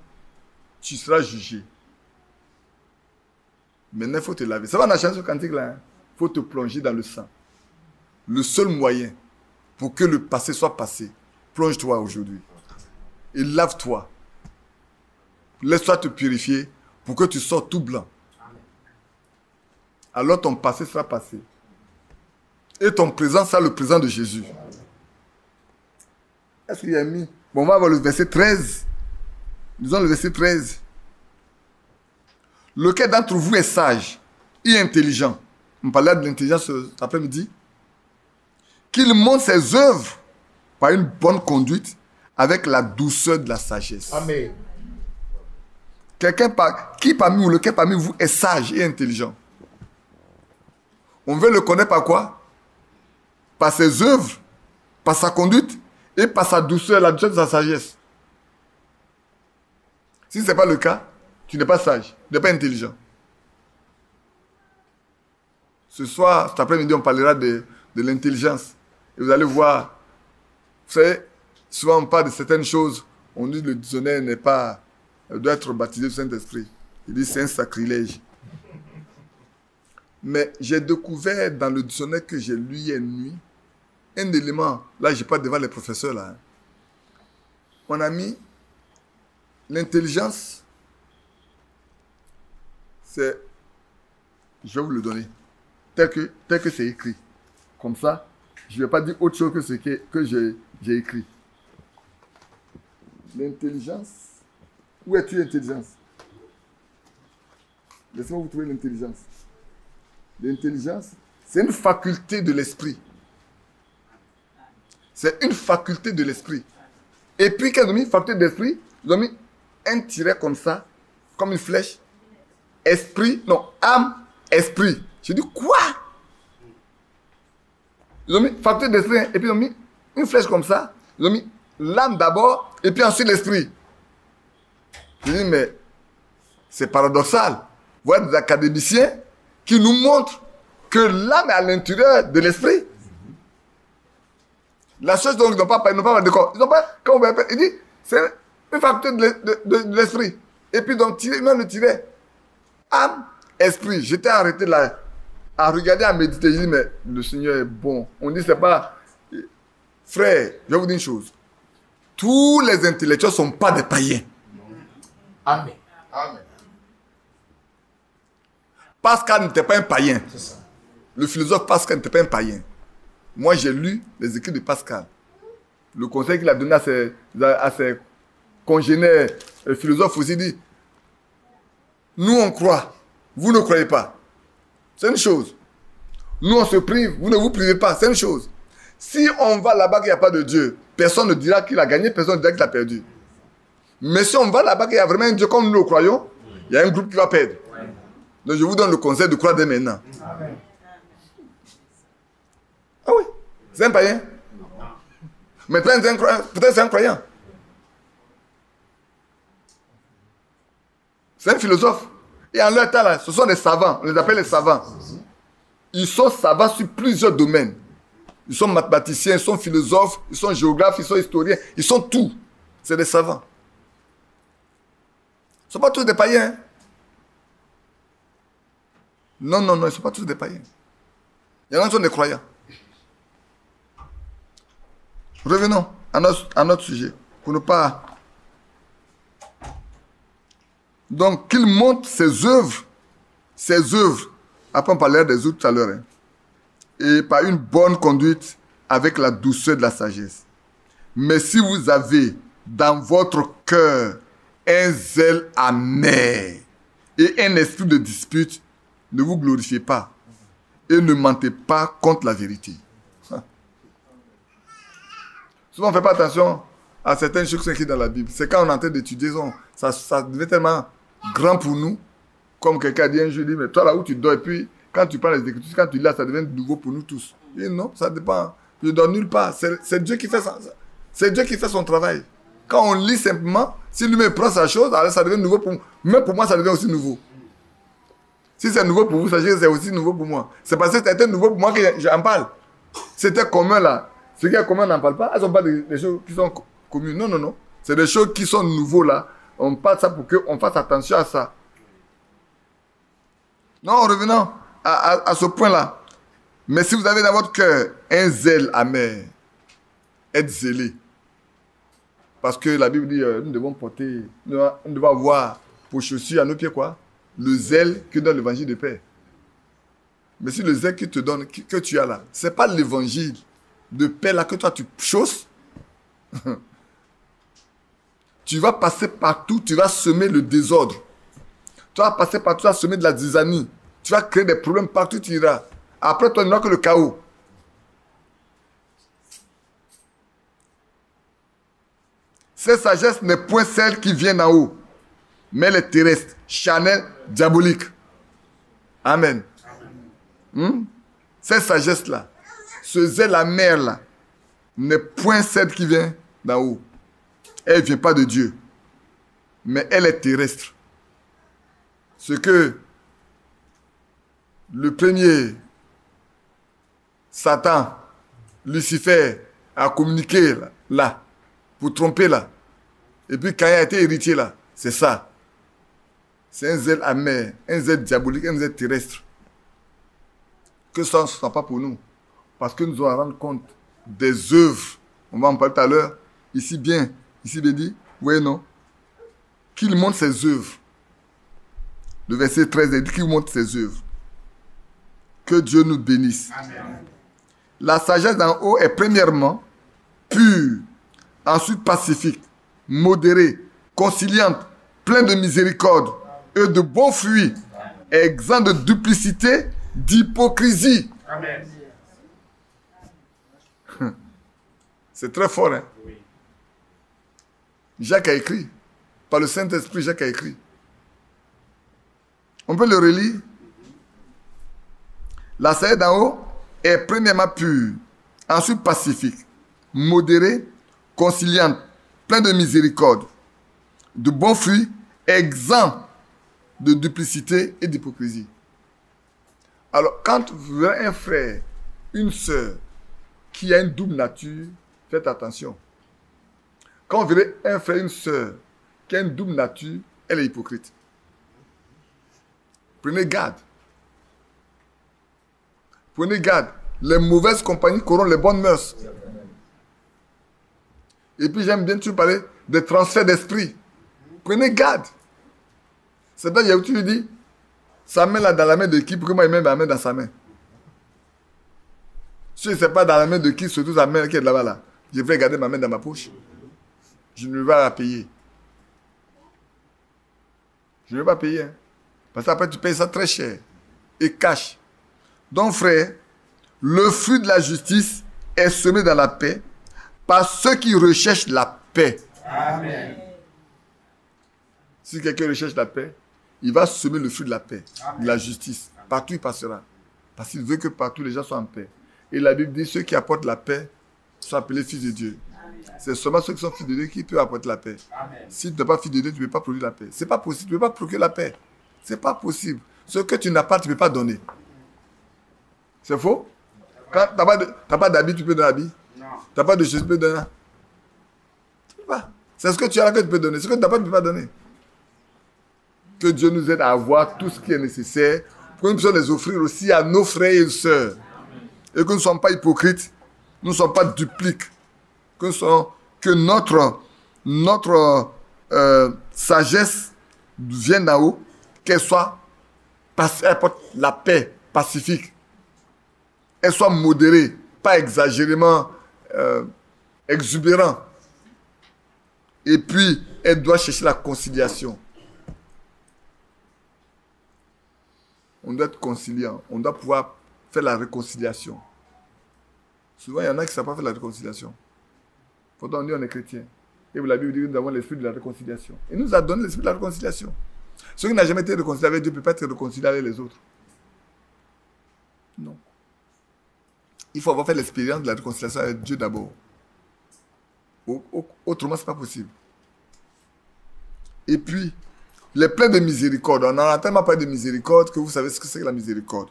tu seras jugé. Maintenant, il faut te laver. Ça va dans la chanson cantique là. Il faut te plonger dans le sang. Le seul moyen pour que le passé soit passé, plonge-toi aujourd'hui. Et lave-toi. Laisse-toi te purifier pour que tu sortes tout blanc. Alors ton passé sera passé. Et ton présent sera le présent de Jésus. Est-ce qu'il y a mis? Bon, on va voir le verset 13. Disons le verset 13. Lequel d'entre vous est sage et intelligent? On parlait de l'intelligence cet après-midi. Qu'il montre ses œuvres par une bonne conduite avec la douceur de la sagesse. Amen. Lequel parmi vous est sage et intelligent? On veut le connaître par quoi? Par ses œuvres, par sa conduite et par sa douceur, la douceur de sa sagesse. Si ce n'est pas le cas, tu n'es pas sage, tu n'es pas intelligent. Ce soir, cet après-midi, on parlera de l'intelligence. Et vous allez voir, vous savez, souvent on parle de certaines choses, on dit que le dictionnaire doit être baptisé du Saint-Esprit. Il dit c'est un sacrilège. Mais j'ai découvert dans le dictionnaire que j'ai lu hier nuit, un élément, là je parle devant les professeurs là. On a mis l'intelligence, c'est, je vais vous le donner, tel que c'est écrit, comme ça, Je ne vais pas dire autre chose que ce que j'ai écrit. L'intelligence. Où es-tu, l'intelligence? Laissez-moi vous trouver l'intelligence. L'intelligence, c'est une faculté de l'esprit. C'est une faculté de l'esprit. Et puis, quand ils ont mis faculté d'esprit, ils ont mis un tiret comme ça, comme une flèche. Esprit, non, âme, esprit. Je dis, quoi? Ils ont mis faculté d'esprit, et puis ils ont mis une flèche comme ça. Ils ont mis l'âme d'abord, et puis ensuite l'esprit. Je dis, mais c'est paradoxal. Vous voyez des académiciens qui nous montrent que l'âme est à l'intérieur de l'esprit. La chose dont ils n'ont pas d'accord. Ils n'ont pas, quand on va il dit, c'est une faculté de l'esprit. Et puis, donc, même le tirer. Âme, esprit. J'étais arrêté là, à regarder, à méditer. Je dis, mais le Seigneur est bon. On dit, c'est pas. Frère, je vais vous dire une chose. Tous les intellectuels ne sont pas des païens. Amen. Amen. Pascal n'était pas un païen. C'est ça. Le philosophe Pascal n'était pas un païen. Moi, j'ai lu les écrits de Pascal. Le conseil qu'il a donné à ses congénères philosophes aussi dit, nous on croit, vous ne croyez pas. C'est une chose. Nous on se prive, vous ne vous privez pas. C'est une chose. Si on va là-bas qu'il n'y a pas de Dieu, personne ne dira qu'il a gagné, personne ne dira qu'il a perdu. Mais si on va là-bas qu'il y a vraiment un Dieu comme nous le croyons, il y a un groupe qui va perdre. Donc je vous donne le conseil de croire dès maintenant. Amen. Ah oui, c'est un païen. Mais peut-être c'est un croyant. C'est un philosophe. Et en leur temps, là, ce sont des savants. On les appelle les savants. Ils sont savants sur plusieurs domaines. Ils sont mathématiciens, ils sont philosophes, ils sont géographes, ils sont historiens. Ils sont tout. C'est des savants. Ils ne sont pas tous des païens. Hein? Non, ils ne sont pas tous des païens. Il y en a qui sont des croyants. Revenons à notre sujet, pour ne pas... Donc, qu'il montre ses œuvres, après on parlait des autres tout à l'heure, hein, et par une bonne conduite avec la douceur de la sagesse. Mais si vous avez dans votre cœur un zèle amer et un esprit de dispute, ne vous glorifiez pas et ne mentez pas contre la vérité. Souvent, on ne fait pas attention à certaines choses qui sont écrites dans la Bible. C'est quand on est en train d'étudier, ça devient tellement grand pour nous. Comme quelqu'un a dit un jour, il dit, mais toi là où tu dors, et puis quand tu prends les Écritures, quand tu lis là, ça devient nouveau pour nous tous. Et non, ça dépend. Je ne dors nulle part. C'est Dieu qui fait ça. C'est Dieu qui fait son travail. Quand on lit simplement, si lui-même prend sa chose, alors ça devient nouveau pour moi. Même pour moi, ça devient aussi nouveau. Si c'est nouveau pour vous, sachez que c'est aussi nouveau pour moi. C'est parce que c'était nouveau pour moi que j'en parle. C'était commun là. Ce qui est commun, on n'en parle pas. Elles ne sont pas des choses qui sont communes. Non. C'est des choses qui sont nouveaux là. On parle ça pour qu'on fasse attention à ça. Non, revenons à ce point-là. Mais si vous avez dans votre cœur un zèle amer, êtes zélé. Parce que la Bible dit, nous devons avoir pour chaussure à nos pieds quoi? Le zèle que donne l'évangile de paix. Mais si le zèle que te donne, que tu as là, ce n'est pas l'évangile de paix là que toi tu chausses, tu vas passer partout, tu vas semer le désordre. Tu vas passer partout, tu vas semer de la zizanie. Tu vas créer des problèmes partout où tu iras. Après, toi, il n'y aura que le chaos. Cette sagesse n'est point celle qui vient d'en haut, mais elle est terrestre, charnelle, diabolique. Amen. Cette sagesse-là, ce zèle amer-là, n'est point celle qui vient d'en haut. Elle ne vient pas de Dieu, mais elle est terrestre. Ce que le premier Satan, Lucifer, a communiqué là, pour tromper là, et puis quand il a été héritier là, c'est ça. C'est un zèle amer, un zèle diabolique, un zèle terrestre. Que ça ne soit pas pour nous. Parce que nous allons rendre compte des œuvres. On va en parler tout à l'heure. Ici bien dit, oui non. Qu'il montre ses œuvres. Le verset 13 dit qu'il montre ses œuvres. Que Dieu nous bénisse. Amen. La sagesse d'en haut est premièrement pure, ensuite pacifique, modérée, conciliante, pleine de miséricorde et de bons fruits, exempt de duplicité, d'hypocrisie. Amen. C'est très fort, hein? Oui. Jacques a écrit. Par le Saint-Esprit, Jacques a écrit. On peut le relire. La sagesse d'en haut est premièrement pure, ensuite pacifique, modérée, conciliante, pleine de miséricorde, de bons fruits, exempt de duplicité et d'hypocrisie. Alors, quand vous verrez un frère, une sœur qui a une double nature, faites attention. Quand vous verrez un frère, une sœur qui a une double nature, elle est hypocrite. Prenez garde. Prenez garde. Les mauvaises compagnies corrompent les bonnes mœurs. Et puis j'aime bien toujours parler des transferts d'esprit. Prenez garde. C'est là où tu lui dis, sa main là dans la main de qui, pour que moi il mette ma main dans sa main. Si ce n'est pas dans la main de qui, surtout sa main qui est là-bas là, je vais garder ma main dans ma poche. Je ne vais pas la payer. Je ne vais pas payer. Hein. Parce qu'après tu payes ça très cher. Et cash. Donc frère, le fruit de la justice est semé dans la paix par ceux qui recherchent la paix. Amen. Si quelqu'un recherche la paix, il va semer le fruit de la paix, de la justice. Partout il passera. Parce qu'il veut que partout les gens soient en paix. Et la Bible dit, ceux qui apportent la paix sont appelés fils de Dieu. C'est seulement ceux qui sont fils de Dieu qui peuvent apporter la paix. Amen. Si tu n'es pas fils de Dieu, tu ne peux pas produire la paix. Ce n'est pas possible. Tu ne peux pas procurer la paix. Ce n'est pas possible. Ce que tu n'as pas, tu ne peux pas donner. C'est faux? Quand tu n'as pas d'habit, tu peux donner l'habit. Non. Tu n'as pas de choses, tu peux donner. Tu peux pas. C'est ce que tu as là que tu peux donner. Ce que tu n'as pas, tu ne peux pas donner. Que Dieu nous aide à avoir tout ce qui est nécessaire pour que nous puissions les offrir aussi à nos frères et sœurs. Et que nous ne soyons pas hypocrites, nous ne soyons pas dupliques. Que notre sagesse vienne d'en haut, qu'elle apporte la paix pacifique. Elle soit modérée, pas exagérément exubérant. Et puis, elle doit chercher la conciliation. On doit être conciliant. On doit pouvoir faire la réconciliation. Souvent, il y en a qui ne savent pas faire la réconciliation. Pourtant, on dit on est chrétien. Et la Bible dit que nous avons l'esprit de la réconciliation. Il nous a donné l'esprit de la réconciliation. Celui qui n'a jamais été réconcilié avec Dieu ne peut pas être réconcilié avec les autres. Non. Il faut avoir fait l'expérience de la réconciliation avec Dieu d'abord. Autrement, ce n'est pas possible. Et puis, les pleins de miséricorde. On n'en a tellement pas de miséricorde que vous savez ce que c'est que la miséricorde.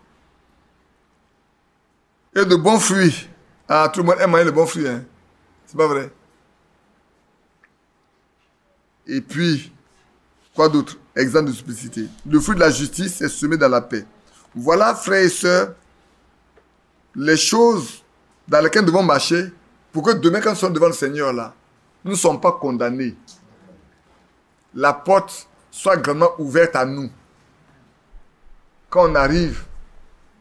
Et de bons fruits. Ah, tout le monde aime manger les bons fruits. Hein? C'est pas vrai. Et puis, quoi d'autre? Exemple de simplicité. Le fruit de la justice est semé dans la paix. Voilà, frères et sœurs, les choses dans lesquelles nous devons marcher pour que demain, quand nous sommes devant le Seigneur, là, nous ne sommes pas condamnés. La porte soit grandement ouverte à nous. Quand on arrive,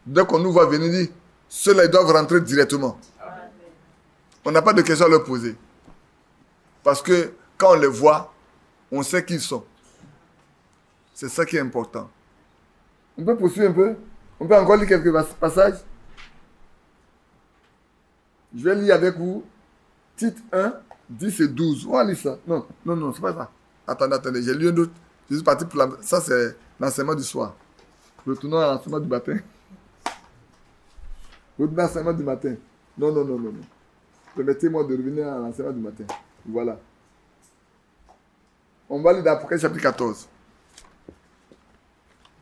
dès qu'on nous voit venir, dire, ceux-là, ils doivent rentrer directement. On n'a pas de questions à leur poser. Parce que quand on les voit, on sait qui ils sont. C'est ça qui est important. On peut poursuivre un peu? On peut encore lire quelques passages? Je vais lire avec vous Tite 1, 10 et 12. On va lire ça. Non, c'est pas ça. Attendez, j'ai lu un autre. Je suis parti pour ça, c'est l'enseignement du soir. Retournons à l'enseignement du matin. Retournons à l'enseignement du matin. Non. Permettez-moi de revenir à l'enseignement du matin. Voilà. On va lire dans Apocalypse chapitre 14.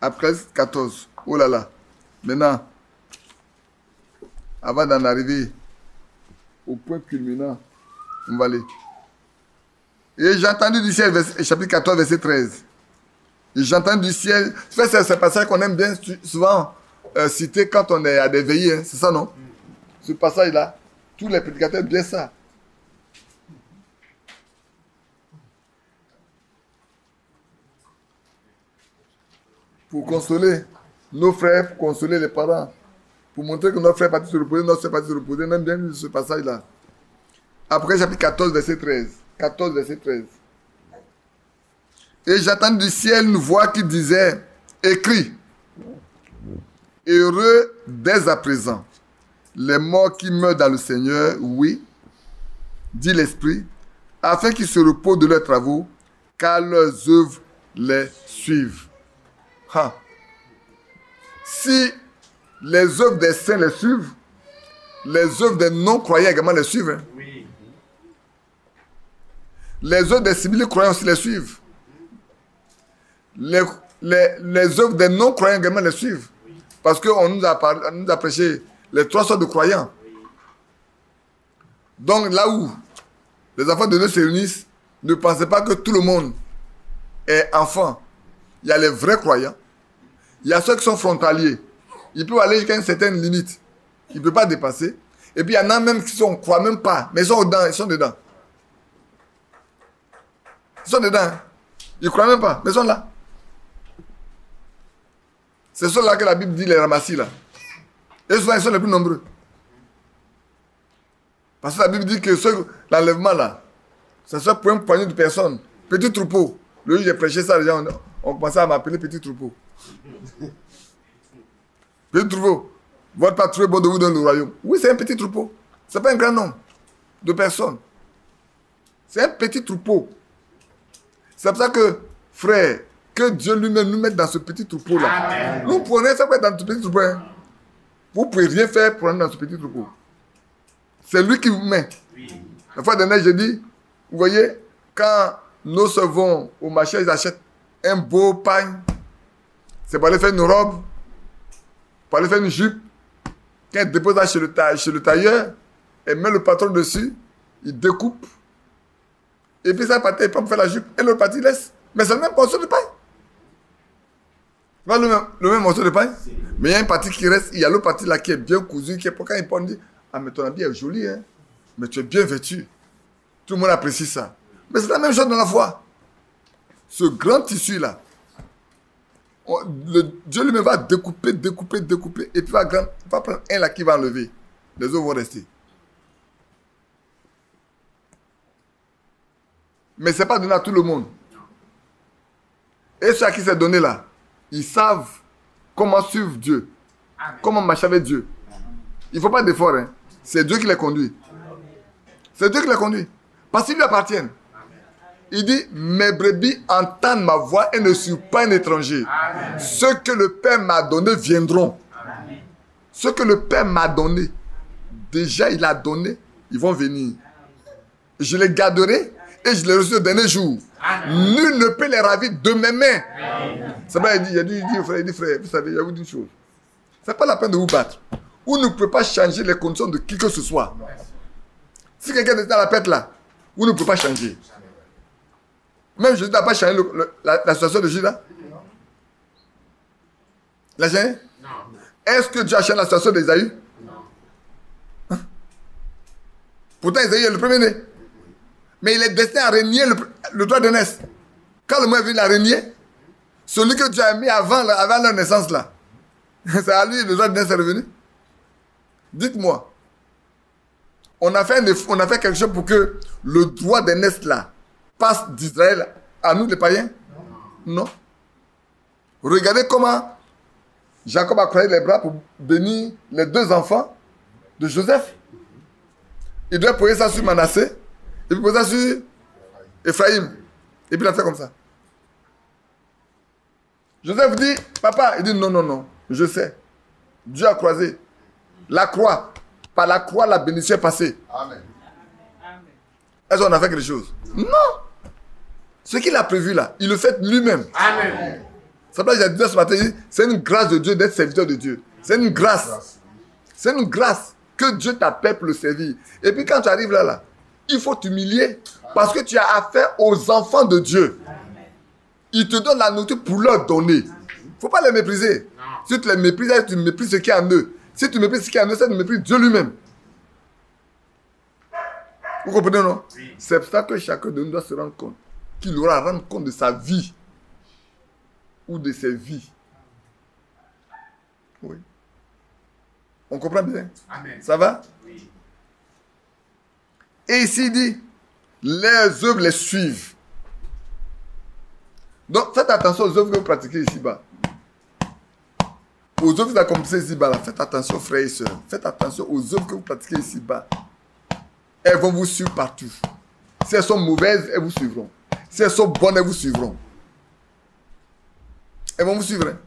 Apocalypse 14. Oh là là. Maintenant, avant d'en arriver au point culminant, on va aller. Et j'ai entendu du ciel, chapitre 14, verset 13. Et j'ai entendu du ciel. C'est ce passage qu'on aime bien souvent citer quand on est à des veillées. Hein, c'est ça, non? Ce passage-là. Tous les prédicateurs aiment bien ça. Pour consoler nos frères, pour consoler les parents. Pour montrer que notre frère est parti se reposer, notre soeur est partie se reposer. On aime bien ce passage-là. Après, chapitre 14, verset 13. 14, verset 13. Et j'attendis du ciel une voix qui disait, écris, heureux dès à présent, les morts qui meurent dans le Seigneur, oui, dit l'Esprit, afin qu'ils se reposent de leurs travaux, car leurs œuvres les suivent. Ha. Si les œuvres des saints les suivent, les œuvres des non-croyants également les suivent. Hein. Oui. Les œuvres des civils croyants aussi les suivent. Les œuvres des non-croyants également les suivent. Parce qu'on nous a prêché les 3 sortes de croyants. Donc là où les enfants de Dieu se réunissent, ne pensez pas que tout le monde est enfant. Il y a les vrais croyants. Il y a ceux qui sont frontaliers. Ils peuvent aller jusqu'à une certaine limite. Ils ne peuvent pas dépasser. Et puis il y en a même qui ne croient même pas. Mais ils sont dedans. Ils sont dedans. Ils sont dedans. Hein. Ils ne croient même pas. Mais ils sont là. C'est ceux-là que la Bible dit les ramassis là. Et souvent ils sont les plus nombreux. Parce que la Bible dit que l'enlèvement là, ça soit pour une poignée de personnes. Petit troupeau. Le jour où j'ai prêché ça, les gens ont commencé à m'appeler petit troupeau. Petit troupeau. Votre patrouille bon de vous dans le royaume. Oui, c'est un petit troupeau. Ce n'est pas un grand nombre de personnes. C'est un petit troupeau. C'est pour ça que, frère, que Dieu lui-même nous mette dans ce petit troupeau-là. Nous prenons ça pour être dans ce petit troupeau. Hein. Vous ne pouvez rien faire pour être dans ce petit troupeau. C'est lui qui vous met. La fois dernière, j'ai dit, vous voyez, quand nos sœurs vont au marché, ils achètent un beau pagne. C'est pour aller faire une robe, pour aller faire une jupe. Quand elle dépose ça chez le tailleur, elle met le patron dessus, il découpe. Et puis ça partie, il peut faire la jupe. Et l'autre partie, il laisse. Mais c'est le même morceau de paille. Pas le même morceau de paille. Mais il y a une partie qui reste, il y a l'autre partie là qui est bien cousue, qui est pour quand il peut dire, ah mais ton habit est joli, hein. Mais tu es bien vêtu. Tout le monde apprécie ça. Mais c'est la même chose dans la foi. Ce grand tissu là, Dieu lui-même va découper, et puis va prendre un là qui va enlever. Les autres vont rester. Mais ce n'est pas donné à tout le monde. Et ceux à qui c'est donné là, ils savent comment suivre Dieu, comment marcher avec Dieu. Il ne faut pas d'effort, hein. C'est Dieu qui les conduit. C'est Dieu qui les conduit. Parce qu'ils lui appartiennent. Il dit, mes brebis entendent ma voix et ne suivent pas un étranger. Amen. Ceux que le Père m'a donné viendront. Amen. Ceux que le Père m'a donné, déjà il a donné, ils vont venir. Je les garderai et je les reçois le dernier jour. Amen. Nul ne peut les ravir de mes mains. C'est vrai, il dit, frère, vous savez, il y a vous dit une chose. Ce n'est pas la peine de vous battre. Vous ne pouvez pas changer les conditions de qui que ce soit. Si quelqu'un est dans la pète là, vous ne pouvez pas changer. Même Jésus n'a pas changé la situation de Jésus là. Il a changé? Non. Est-ce que Dieu a changé la situation d'Ésaü? Non. Hein? Pourtant, Ésaü est le premier-né. Mais il est destiné à régner le droit de naissance. Quand le mot est venu, il a régné. Celui que Dieu a mis avant leur naissance là. C'est à lui le droit de naissance est revenu. Dites-moi. On a fait quelque chose pour que le droit de naissance là passe d'Israël à nous les païens? Non. Regardez comment Jacob a croisé les bras pour bénir les 2 enfants de Joseph. Il doit poser ça sur Manassé et puis poser ça sur Ephraïm. Et puis il a fait comme ça. Joseph dit, papa, il dit non, je sais. Dieu a croisé la croix. Par la croix, la bénédiction est passée. Amen. Est-ce qu'on a fait quelque chose? Non. Ce qu'il a prévu là, il le fait lui-même. Amen. C'est pour ça que j'ai dit ce matin, c'est une grâce de Dieu d'être serviteur de Dieu. C'est une grâce. C'est une grâce que Dieu t'appelle pour le servir. Et puis quand tu arrives là, il faut t'humilier. Parce que tu as affaire aux enfants de Dieu. Il te donne la nourriture pour leur donner. Il ne faut pas les mépriser. Si tu les méprises, tu méprises ce qui est en eux. Si tu méprises ce qui est en eux, ça tu méprises Dieu lui-même. Vous comprenez, non? Oui. C'est pour ça que chacun de nous doit se rendre compte qu'il aura à rendre compte de sa vie ou de ses vies. Oui. On comprend bien? Amen. Ça va? Oui. Et ici, il dit, les œuvres les suivent. Donc, faites attention aux œuvres que vous pratiquez ici-bas. Aux œuvres que vous accomplissez ici-bas, là. Faites attention, frères et sœurs. Faites attention aux œuvres que vous pratiquez ici-bas. Elles vont vous suivre partout. Si elles sont mauvaises, elles vous suivront. Si elles sont bonnes, elles vous suivront. Elles vont vous suivre. Hein?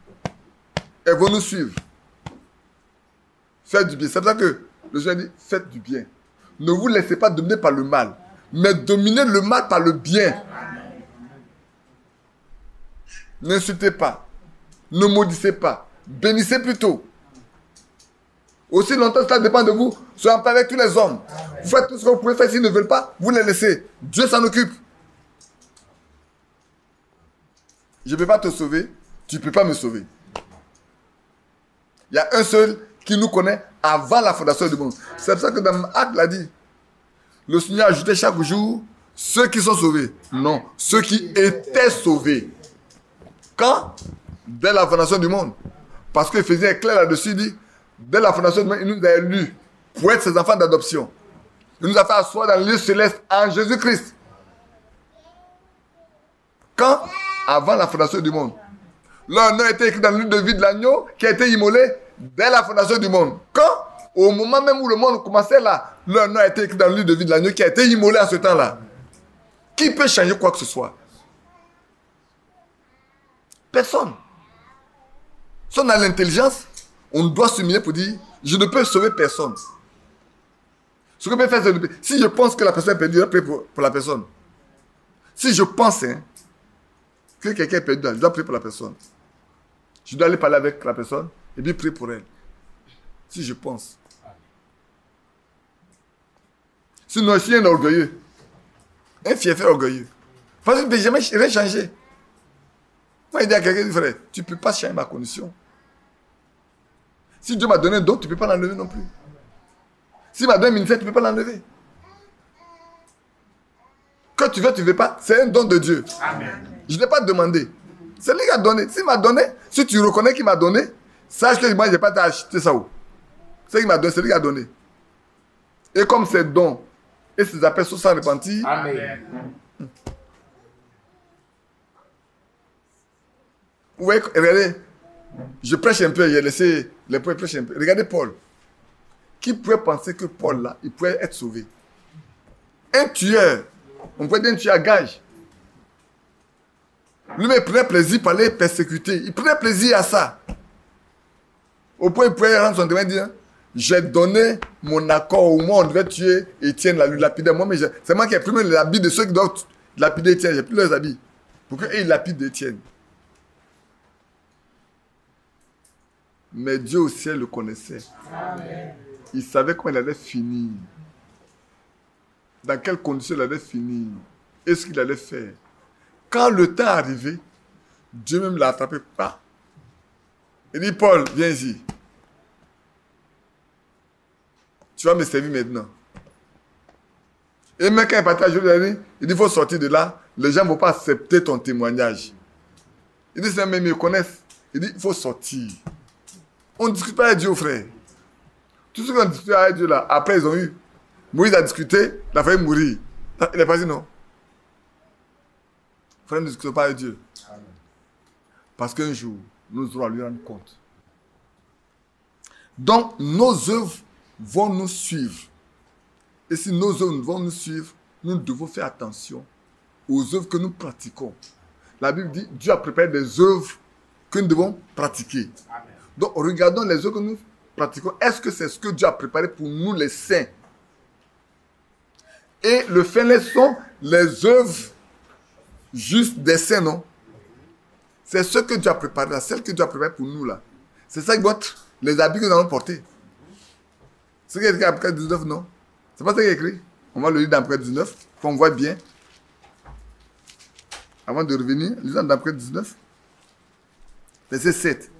Elles vont nous suivre. Faites du bien. C'est pour ça que le Seigneur dit, faites du bien. Ne vous laissez pas dominer par le mal, mais dominez le mal par le bien. N'insultez pas. Ne maudissez pas. Bénissez plutôt. Aussi longtemps que cela dépend de vous, soyez en paix avec tous les hommes. Vous faites tout ce que vous pouvez faire. S'ils ne veulent pas, vous les laissez. Dieu s'en occupe. Je ne peux pas te sauver. Tu ne peux pas me sauver. Il y a un seul qui nous connaît avant la fondation du monde. C'est pour ça que dans Acte, il a dit, le Seigneur ajoutait chaque jour ceux qui sont sauvés. Non, ceux qui étaient sauvés. Quand? Dès la fondation du monde. Parce que Éphésiens est clair là-dessus, il dit, dès la fondation du monde, il nous a élus pour être ses enfants d'adoption. Il nous a fait asseoir dans le lieu céleste en Jésus-Christ. Quand? Avant la fondation du monde. Leur nom a été écrit dans le livre de vie de l'agneau qui a été immolé dès la fondation du monde. Quand? Au moment même où le monde commençait là, leur nom a été écrit dans le livre de vie de l'agneau qui a été immolé à ce temps-là. Qui peut changer quoi que ce soit? Personne. Si on a l'intelligence, on doit s'humilier pour dire, je ne peux sauver personne. Ce que je peux faire, c'est si je pense que la personne est perdue, je dois prier pour la personne. Si je pense que quelqu'un est perdu, je dois prier pour la personne. Je dois aller parler avec la personne et puis prier pour elle. Si je pense. Sinon, je suis un orgueilleux. Un fief orgueilleux. Parce que je ne peux jamais rien changer. Moi, il dit à quelqu'un, frère, tu ne peux pas changer ma condition. Si Dieu m'a donné un don, tu ne peux pas l'enlever non plus. S'il m'a donné un ministère, tu ne peux pas l'enlever. Quand tu veux, tu ne veux pas. C'est un don de Dieu. Amen. Je ne l'ai pas demandé. C'est lui qui a donné. S'il m'a donné, si tu reconnais qu'il m'a donné, sache que moi, je n'ai pas acheté ça où. C'est lui qui m'a donné, c'est lui qui a donné. Et comme ces dons et ces appels sont sans repentir, Amen. vous voyez, regardez, je prêche un peu, j'ai laissé les poètes prêcher un peu. Regardez Paul. Qui pourrait penser que Paul, là, il pourrait être sauvé? Un tueur, on pourrait dire un tueur à gage. Lui, il prenait plaisir par les persécuter. Il prenait plaisir à ça. Au point, il pouvait rendre son témoin et dire, j'ai donné mon accord, au moins on devait tuer Étienne, la lui lapider. Moi, mais c'est moi qui ai pris les habits de ceux qui doivent lapider Étienne. J'ai pris leurs habits. Pour qu'ils lapident Étienne. Mais Dieu au ciel le connaissait. Amen. Il savait comment il allait finir. Dans quelles conditions il allait finir. Et ce qu'il allait faire. Quand le temps est arrivé, Dieu même l'a attrapé. Ah. Il dit, Paul, viens ici. Tu vas me servir maintenant. Et même quand il partage, il dit, il faut sortir de là. Les gens ne vont pas accepter ton témoignage. Il dit, c'est même ils me connaissent. Il dit, il faut sortir. On ne discute pas avec Dieu, frère. Tout ce qu'on discute avec Dieu là, après ils ont eu. Moïse a discuté, il a failli mourir. Il n'est pas dit non. Frère, ne discutons pas avec Dieu. Amen. Parce qu'un jour, nous aurons à lui rendre compte. Donc, nos œuvres vont nous suivre. Et si nos œuvres vont nous suivre, nous devons faire attention aux œuvres que nous pratiquons. La Bible dit, Dieu a préparé des œuvres que nous devons pratiquer. Amen. Donc, regardons les œuvres que nous pratiquons. Est-ce que c'est ce que Dieu a préparé pour nous, les saints? Et le fait sont les œuvres juste des saints, non? C'est ce que Dieu a préparé, là, celle que Dieu a préparée pour nous, là. C'est ça qui doit être les habits que nous allons porter. C'est ce qui est écrit dans Apocalypse 19, non? C'est pas ça qui est écrit. On va le lire dans Apocalypse 19, qu'on voit bien. Avant de revenir, lisons dans Apocalypse 19, verset 7.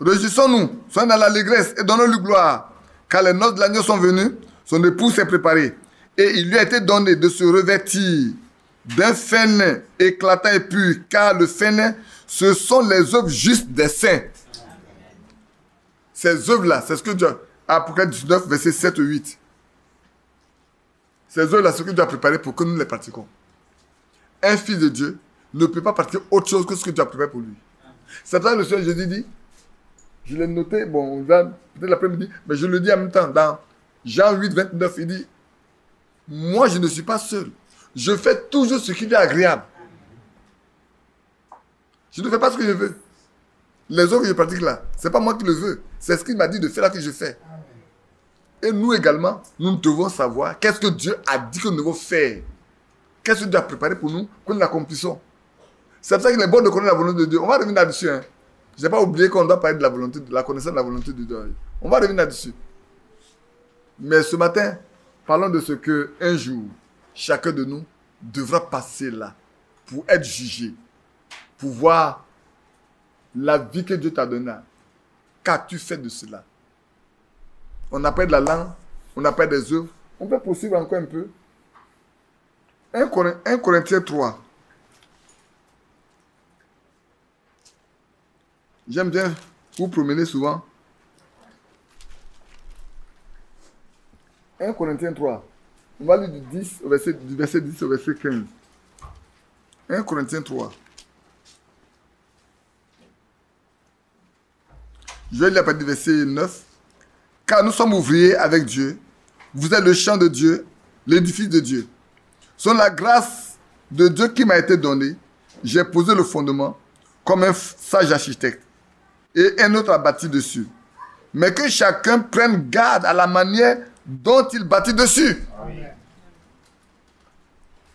Réjouissons-nous, soyons dans l'allégresse et donnons-lui gloire, car les noces de l'agneau sont venues, son époux s'est préparé, et il lui a été donné de se revêtir d'un fin lin éclatant et pur, car le fin lin, ce sont les œuvres justes des saints. Ces œuvres-là, c'est ce que Dieu a, Apocalypse 19, versets 7 et 8. Ces œuvres-là, c'est ce que Dieu a préparé pour que nous les pratiquions. Un fils de Dieu ne peut pas pratiquer autre chose que ce que Dieu a préparé pour lui. C'est pour ça que le Seigneur Jésus dit, je l'ai noté, bon, on va peut-être l'après-midi, mais je le dis en même temps, dans Jean 8, 29, il dit, moi je ne suis pas seul, je fais toujours ce qui lui est agréable. Je ne fais pas ce que je veux. Les œuvres que je pratique là, ce n'est pas moi qui le veux, c'est ce qu'il m'a dit de faire là que je fais. Et nous également, nous devons savoir qu'est-ce que Dieu a dit que nous devons faire. Qu'est-ce que Dieu a préparé pour nous, que nous l'accomplissons. C'est pour ça qu'il est bon de connaître la volonté de Dieu. On va revenir là-dessus. Hein. Je n'ai pas oublié qu'on doit parler de la volonté, de la connaissance de la volonté de Dieu. On va revenir là-dessus. Mais ce matin, parlons de ce que un jour, chacun de nous devra passer là pour être jugé, pour voir la vie que Dieu t'a donnée. Qu'as-tu fait de cela? On a parlé de la langue, on a parlé des œuvres. On peut poursuivre encore un peu. 1 Corinthiens 3. J'aime bien vous promener souvent. 1 Corinthiens 3. On va lire du verset 10 au verset 15. 1 Corinthiens 3. Je vais lire à partir du verset 9. Car nous sommes ouvriers avec Dieu. Vous êtes le champ de Dieu, l'édifice de Dieu. Selon la grâce de Dieu qui m'a été donnée, j'ai posé le fondement comme un sage architecte. Et un autre a bâti dessus. Mais que chacun prenne garde à la manière dont il bâtit dessus. Amen.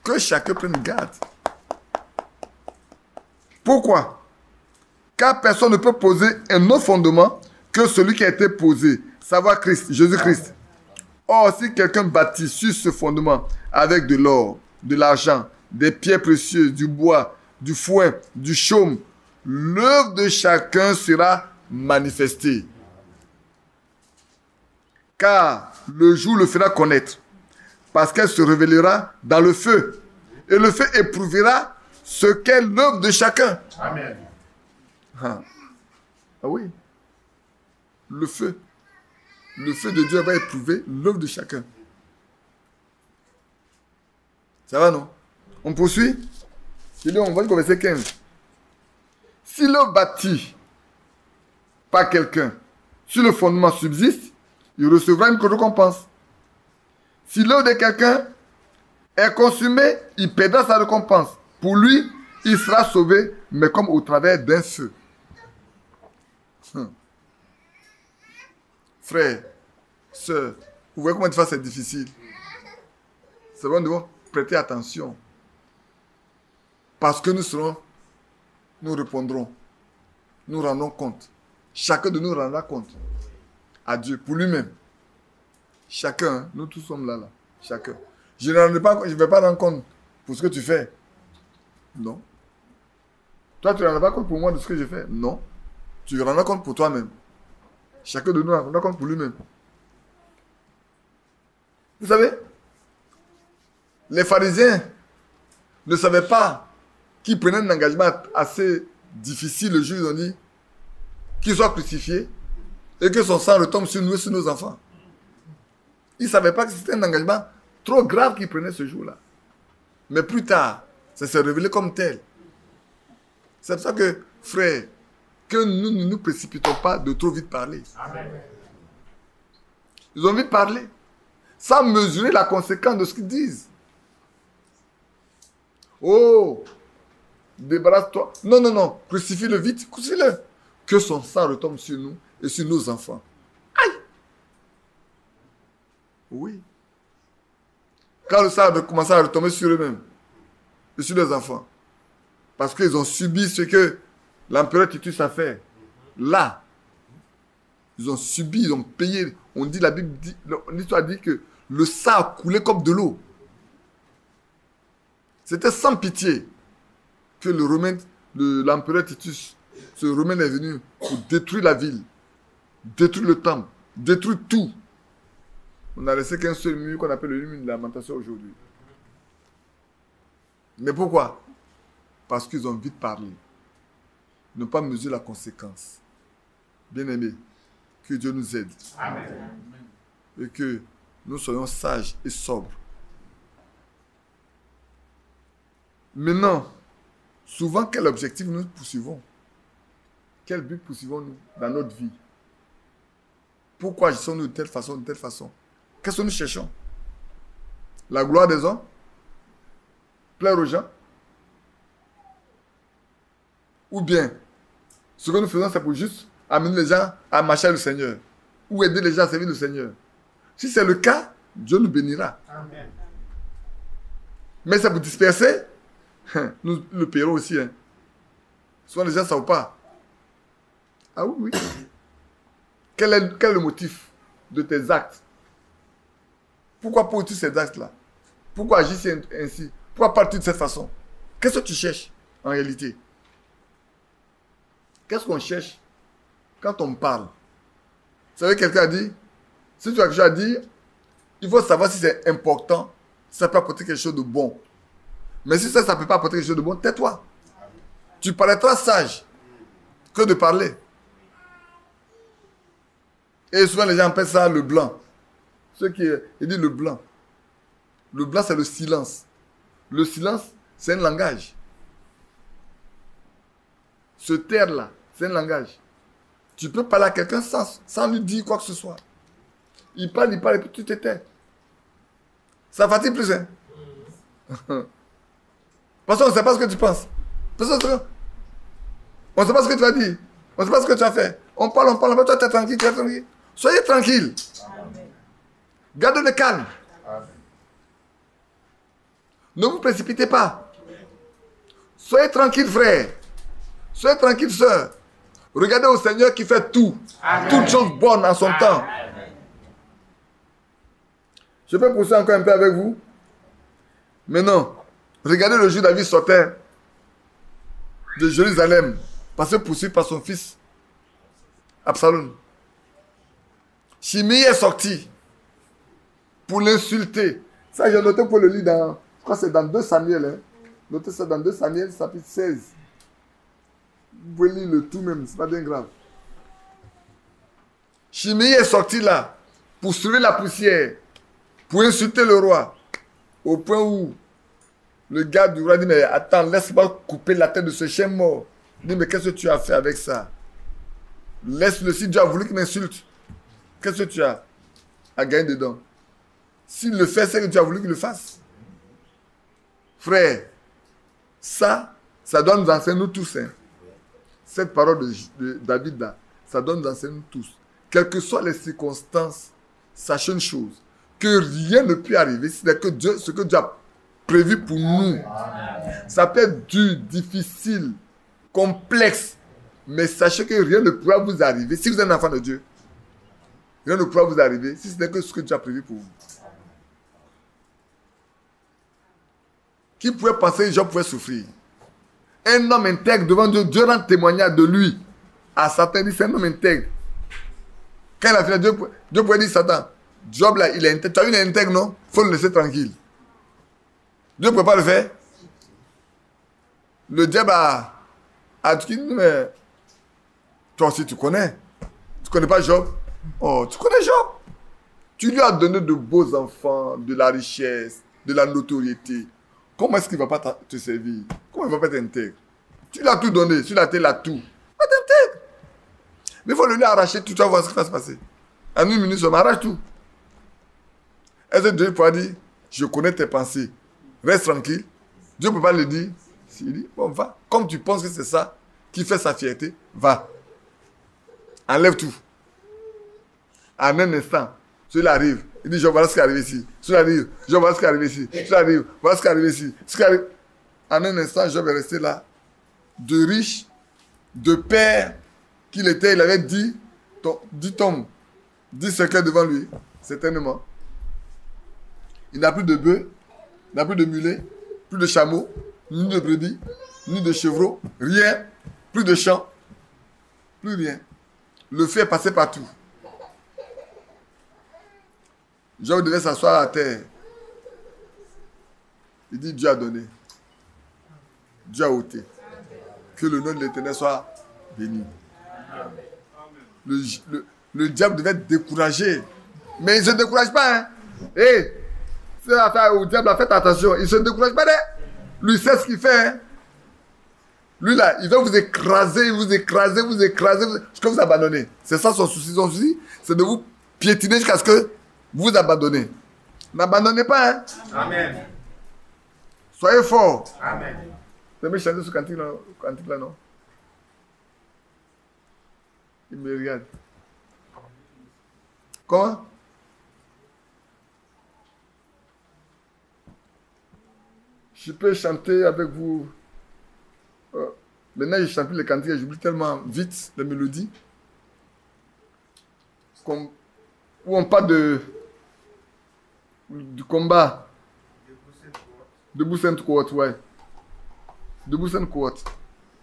Que chacun prenne garde. Pourquoi? Car personne ne peut poser un autre fondement que celui qui a été posé, savoir Christ, Jésus-Christ. Or, si quelqu'un bâtit sur ce fondement avec de l'or, de l'argent, des pierres précieuses, du bois, du foin, du chaume, l'œuvre de chacun sera manifestée. Car le jour le fera connaître, parce qu'elle se révélera dans le feu. Et le feu éprouvera ce qu'est l'œuvre de chacun. Amen. Ah oui. Le feu. Le feu de Dieu va éprouver l'œuvre de chacun. Ça va, non? On poursuit? On va au verset 15. Si l'œuvre bâtie par quelqu'un sur le fondement subsiste, il recevra une récompense. Si l'œuvre de quelqu'un est consumée, il perdra sa récompense. Pour lui, il sera sauvé, mais comme au travers d'un feu. Frère, sœur, vous voyez comment une fois c'est difficile. C'est bon, nous devons prêter attention. Parce que nous répondrons, nous rendons compte. Chacun de nous rendra compte à Dieu, pour lui-même. Chacun, hein, nous tous sommes là. Chacun. Je ne vais pas rendre compte pour ce que tu fais. Non. Toi, tu ne rendras pas compte pour moi de ce que je fais. Non. Tu rendras compte pour toi-même. Chacun de nous rendra compte pour lui-même. Vous savez, les pharisiens ne savaient pas qu'ils prenaient un engagement assez difficile le jour où ils ont dit qu'il soit crucifié et que son sang retombe sur nous et sur nos enfants. Ils ne savaient pas que c'était un engagement trop grave qu'ils prenaient ce jour-là. Mais plus tard, ça s'est révélé comme tel. C'est pour ça que, frère, que nous ne nous précipitons pas de trop vite parler. Amen. Ils ont vite parlé, sans mesurer la conséquence de ce qu'ils disent. Oh, débarrasse-toi. Non, crucifie-le vite, crucifie-le. Que son sang retombe sur nous et sur nos enfants. Aïe! Oui. Quand le sang a commencé à retomber sur eux-mêmes et sur les enfants, parce qu'ils ont subi ce que l'empereur Titus a fait. Là, ils ont subi, ils ont payé. On dit, la Bible dit, l'histoire dit que le sang a coulé comme de l'eau. C'était sans pitié que l'empereur Titus, ce Romain est venu pour détruire la ville, détruire le temple, détruire tout. On n'a laissé qu'un seul mur qu'on appelle le mur de lamentation aujourd'hui. Mais pourquoi? Parce qu'ils ont vite parlé. Ne pas mesurer la conséquence. Bien-aimé, Que Dieu nous aide. Amen. Et que nous soyons sages et sobres. Maintenant, souvent, quel objectif nous poursuivons? Quel but poursuivons-nous dans notre vie? Pourquoi agissons-nous de telle façon, de telle façon? Qu'est-ce que nous cherchons? La gloire des hommes? Plaire aux gens? Ou bien, ce que nous faisons, c'est pour juste amener les gens à marcher le Seigneur? Ou aider les gens à servir le Seigneur? Si c'est le cas, Dieu nous bénira. Amen. Mais c'est pour disperser, nous le paierons aussi. Hein. Souvent les gens ne savent pas. Ah oui, oui. Quel est le motif de tes actes? Pourquoi poses-tu ces actes-là? Pourquoi agis-tu ainsi? Pourquoi parles-tu de cette façon? Qu'est-ce que tu cherches en réalité? Qu'est-ce qu'on cherche quand on parle? Vous savez, quelqu'un a dit, si tu as quelque chose à dire, il faut savoir si c'est important, si ça peut apporter quelque chose de bon. Mais si ça ne peut pas apporter quelque chose de bon, tais-toi. Tu paraîtras sage que de parler. Et souvent, les gens appellent ça le blanc. Ceux qui disent le blanc. Le blanc, c'est le silence. Le silence, c'est un langage. Se taire là, c'est un langage. Tu peux parler à quelqu'un sans lui dire quoi que ce soit. Il parle, et puis tu te tais. Ça fatigue plus, hein? Parce qu'on ne sait pas ce que tu penses. On ne sait pas ce que tu vas dire. On ne sait pas ce que tu as fait. On parle, toi tu es tranquille, tu es tranquille. Soyez tranquille. Amen. Gardez le calme. Amen. Ne vous précipitez pas. Soyez tranquille, frère. Soyez tranquille, sœur. Regardez au Seigneur qui fait tout. Amen. Toutes choses bonnes en son temps. Amen. Je peux pousser encore un peu avec vous. Mais non. Regardez le jour où David sortait de Jérusalem, parce que poursuivi par son fils Absalom. Shimei est sorti pour l'insulter. Ça, j'ai noté pour le lire dans, je crois que c'est dans 2 Samuel. Hein. Notez ça dans 2 Samuel, chapitre 16. Vous pouvez lire le tout même, c'est pas bien grave. Shimei est sorti là pour soulever la poussière, pour insulter le roi, au point où le gars du roi dit, mais attends, laisse-moi couper la tête de ce chien mort. Il dit, mais qu'est-ce que tu as fait avec ça? Laisse-le, si Dieu a voulu qu'il m'insulte, qu'est-ce que tu as à gagner dedans? S'il le fait, c'est que Dieu a voulu qu'il le fasse. Frère, ça doit nous enseigner nous tous. Hein. Cette parole de David là, ça doit nous enseigner nous tous. Quelles que soient les circonstances, sachez une chose, que rien ne peut arriver, c'est que Dieu, ce que Dieu a prévu pour nous. Ça peut être dur, difficile, complexe, mais sachez que rien ne pourra vous arriver. Si vous êtes un enfant de Dieu, rien ne pourra vous arriver si ce n'est que ce que Dieu a prévu pour vous. Qui pouvait penser que Job pouvait souffrir? Un homme intègre devant Dieu, Dieu rend témoignage de lui. À Satan, il dit c'est un homme intègre. Quand il a fini, Dieu pouvait dire Satan, Job là, il est intègre. Tu as vu, il est intègre, non? Il faut le laisser tranquille. Dieu ne peut pas le faire. Le diable a dit, mais toi aussi tu connais. Tu ne connais pas Job? Oh, tu connais Job. Tu lui as donné de beaux enfants, de la richesse, de la notoriété. Comment est-ce qu'il ne va pas te servir? Comment il ne va pas t'intégrer? Tu lui as tout donné, tu l'as tout. Il va t'intégrer. Mais il faut le lui arracher tout, tu vas voir ce qui va se passer. En une minute, on m'arrache tout. Est-ce que Dieu pourra dire, je connais tes pensées, reste tranquille? Dieu ne peut pas le dire. Il dit, bon, va. Comme tu penses que c'est ça qui fait sa fierté, va. Enlève tout. En un instant, celui-là arrive. Il dit, je vois ce qui arrive ici. Celui-là arrive, je vois ce qui arrive ici. Celui-là arrive, voilà ce qui arrive ici. Ce qui arrive. En un instant, je vais rester là. De riche, de père qu'il était, il avait 10 tombes, 10 secrets devant lui, certainement. Il n'a plus de bœufs, il n'a plus de mulets, plus de chameaux, ni de brebis, ni de chevreaux, rien, plus de champs, plus rien. Le feu est passé partout. Job devait s'asseoir à terre. Il dit, Dieu a donné. Dieu a ôté. Que le nom de l'Éternel soit béni. Le le diable devait être découragé. Mais il ne se décourage pas. Hein. Hey, c'est l'affaire au diable, faites attention. Il ne se décourage pas. Lui sait ce qu'il fait. Hein. Lui là, il va vous écraser, jusqu'à ce que vous abandonnez. C'est ça son souci. Son souci, c'est de vous piétiner jusqu'à ce que vous abandonnez. N'abandonnez pas. Hein. Amen. Soyez forts. Amen. Vous aimez chanter ce cantique là, non? Il me regarde. Comment? Je peux chanter avec vous. Maintenant, je chante plus les cantiques, j'oublie tellement vite les mélodies. Où on parle du combat. Debout Sainte Courte, ouais. Debout Sainte Courte.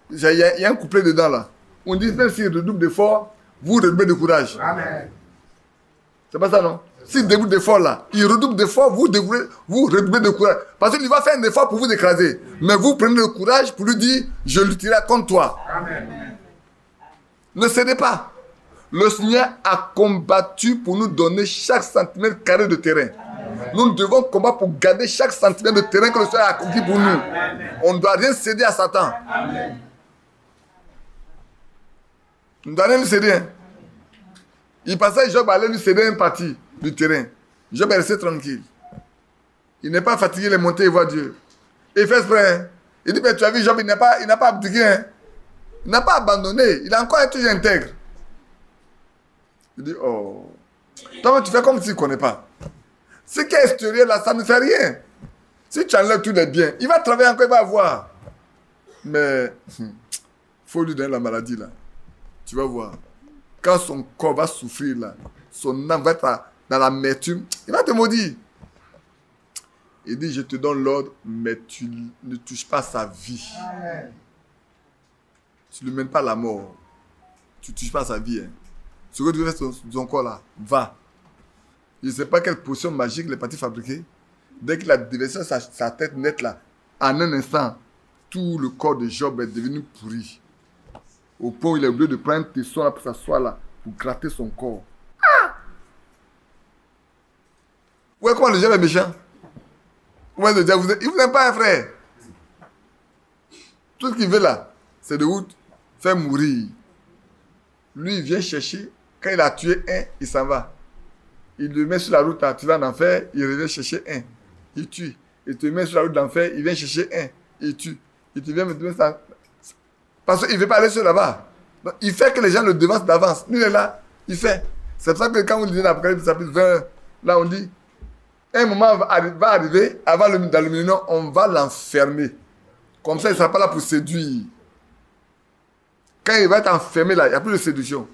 Il y a un couplet dedans là. On dit même s'il redouble d'efforts, vous redoublez de courage. Amen. C'est pas ça, non? S'il redouble d'efforts là, il redouble d'efforts, vous redoublez de courage. Parce qu'il va faire un effort pour vous écraser. Mais vous prenez le courage pour lui dire, je lutterai contre toi. Amen. Ne cédez pas. Le Seigneur a combattu pour nous donner chaque centimètre carré de terrain. Nous devons combattre pour garder chaque centimètre de terrain que le Seigneur a accompli pour nous. On ne doit rien céder à Satan. Amen. On ne doit rien lui céder. Hein. Il pensait que Job allait lui céder une partie du terrain. Job est resté tranquille. Il n'est pas fatigué de monter et voir Dieu. Il fait exprès. Hein. Il dit, mais tu as vu Job, il n'a pas abdiqué. Hein. Il n'a pas abandonné. Il a encore été toujours intègre. Il dit, oh. Toi, tu fais comme si tu ne connais pas. Ce qui est extérieur là, ça ne fait rien. Si tu enlèves tous les biens, il va travailler encore, il va avoir. Mais, il faut lui donner la maladie là. Tu vas voir. Quand son corps va souffrir là, son âme va être dans l'amertume, il va te maudire. Il dit, je te donne l'ordre, mais tu ne touches pas sa vie. Amen. Tu ne lui mènes pas la mort. Tu ne touches pas sa vie. Hein. Ce que tu veux faire son corps là, va. Je ne sais pas quelle potion magique il est parti fabriquer. Dès qu'il a déversé sa tête nette là, en un instant, tout le corps de Job est devenu pourri. Au point où il est obligé de prendre un tesson là pour s'asseoir là, pour gratter son corps. Ah! Ouais, comment le diable est méchant? Ouais, le diable, il ne vous aime pas, un frère. Tout ce qu'il veut là, c'est de vous faire mourir. Lui, il vient chercher. Quand il a tué un, il s'en va. Il le met sur la route, tu vas en enfer, il revient chercher un. Il tue. Il te met sur la route d'enfer, il vient chercher un. Il tue. Il te vient mettre ça. Parce qu'il ne veut pas aller sur là-bas. Donc, il fait que les gens le devancent d'avance. Lui, il est là, il fait. C'est pour ça que quand vous lisez l'Apocalypse, chapitre 20, là, on dit, un moment va arriver, avant dans le millénaire, on va l'enfermer. Comme ça, il ne sera pas là pour séduire. Quand il va être enfermé là, il n'y a plus de séduction.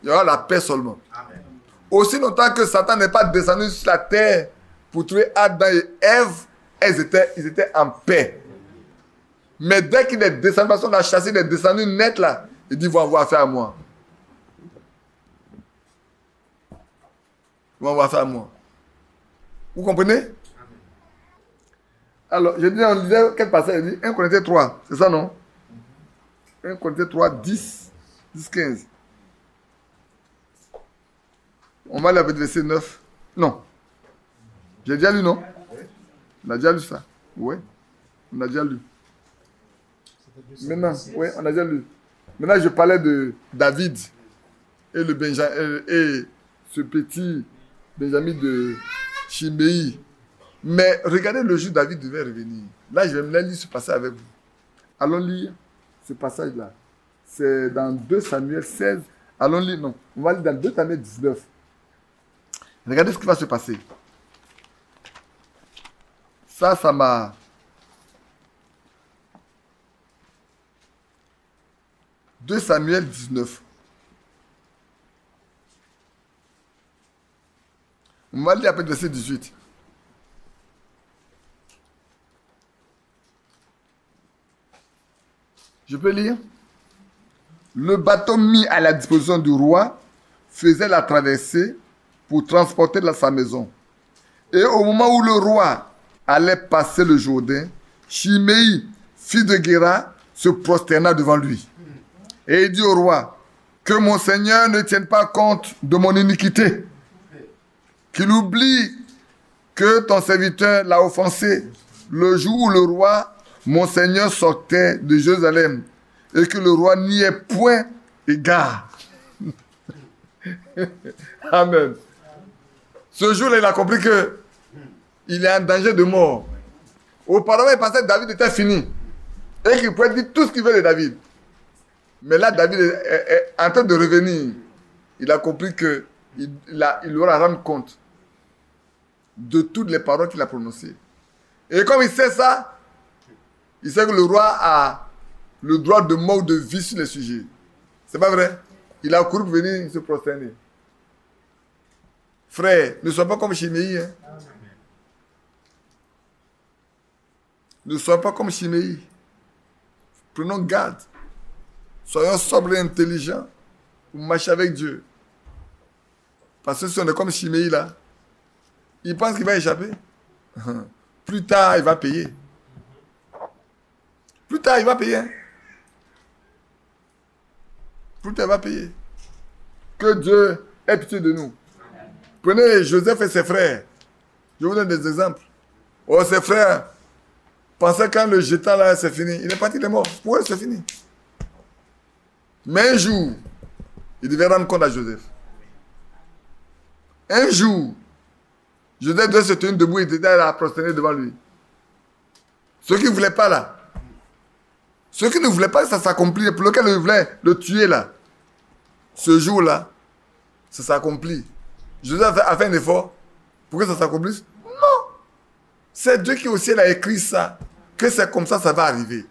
Il y aura la paix seulement. Amen. Aussi longtemps que Satan n'est pas descendu sur la terre pour tuer Adam et Ève, ils étaient en paix. Mais dès qu'il est descendu, parce qu'on l'a chassé, il est descendu net là, il dit, ils vont avoir affaire à moi. Ils vont avoir affaire à moi. Vous comprenez? Alors, je dis, on disait, quel passage? Il dit 1 Corinthiens 3, c'est ça non? 1 Corinthiens 3, 10, 15. On va aller avec le verset 9. Non. J'ai déjà lu, non? On a déjà lu ça. Oui. On a déjà lu. Maintenant, oui, on a déjà lu. Maintenant, je parlais de David et ce petit Benjamin de Chiméi. Mais regardez le jour où David devait revenir. Là, je vais me lire ce passage avec vous. Allons lire ce passage-là. C'est dans 2 Samuel 16. Allons lire, non. On va lire dans 2 Samuel 19. Regardez ce qui va se passer. Ça m'a... « 2 Samuel 19. On va lire après le verset 18. Je peux lire? Le bateau mis à la disposition du roi faisait la traversée pour transporter sa maison. Et au moment où le roi allait passer le Jourdain, Chiméi, fils de Guéra, se prosterna devant lui. Et il dit au roi, Que mon Seigneur ne tienne pas compte de mon iniquité. Qu'il oublie que ton serviteur l'a offensé le jour où le roi, mon Seigneur, sortait de Jérusalem et que le roi n'y ait point égard. Amen. Ce jour-là, il a compris qu'il est en danger de mort. Auparavant, il pensait que David était fini et qu'il pouvait dire tout ce qu'il veut de David. Mais là, David est en train de revenir. Il a compris qu'il aura à rendre compte de toutes les paroles qu'il a prononcées. Et comme il sait ça, il sait que le roi a le droit de mort ou de vie sur le sujet. C'est pas vrai? Il a couru pour venir se prosterner. Frère, ne sois pas comme Chiméi. Hein? Ne sois pas comme Chiméi. Prenons garde. Soyons sobres et intelligents pour marcher avec Dieu. Parce que si on est comme Chiméi là, il pense qu'il va échapper. Plus tard, il va payer. Plus tard, il va payer. Plus tard, il va payer. Que Dieu ait pitié de nous. Prenez Joseph et ses frères. Je vous donne des exemples. Oh, ses frères pensaient quand le jetant là, c'est fini. Il est parti, il est mort. Pour eux, c'est fini. Mais un jour, il devait rendre compte à Joseph. Un jour, Joseph devait se tenir debout et il était à prosterner devant lui. Ceux qui ne voulaient pas là, ceux qui ne voulaient pas que ça s'accomplisse, pour lequel ils voulaient le tuer là, ce jour-là, ça s'accomplit. Joseph a fait un effort pour que ça s'accomplisse? Non. C'est Dieu qui au ciel a écrit ça, que c'est comme ça va arriver.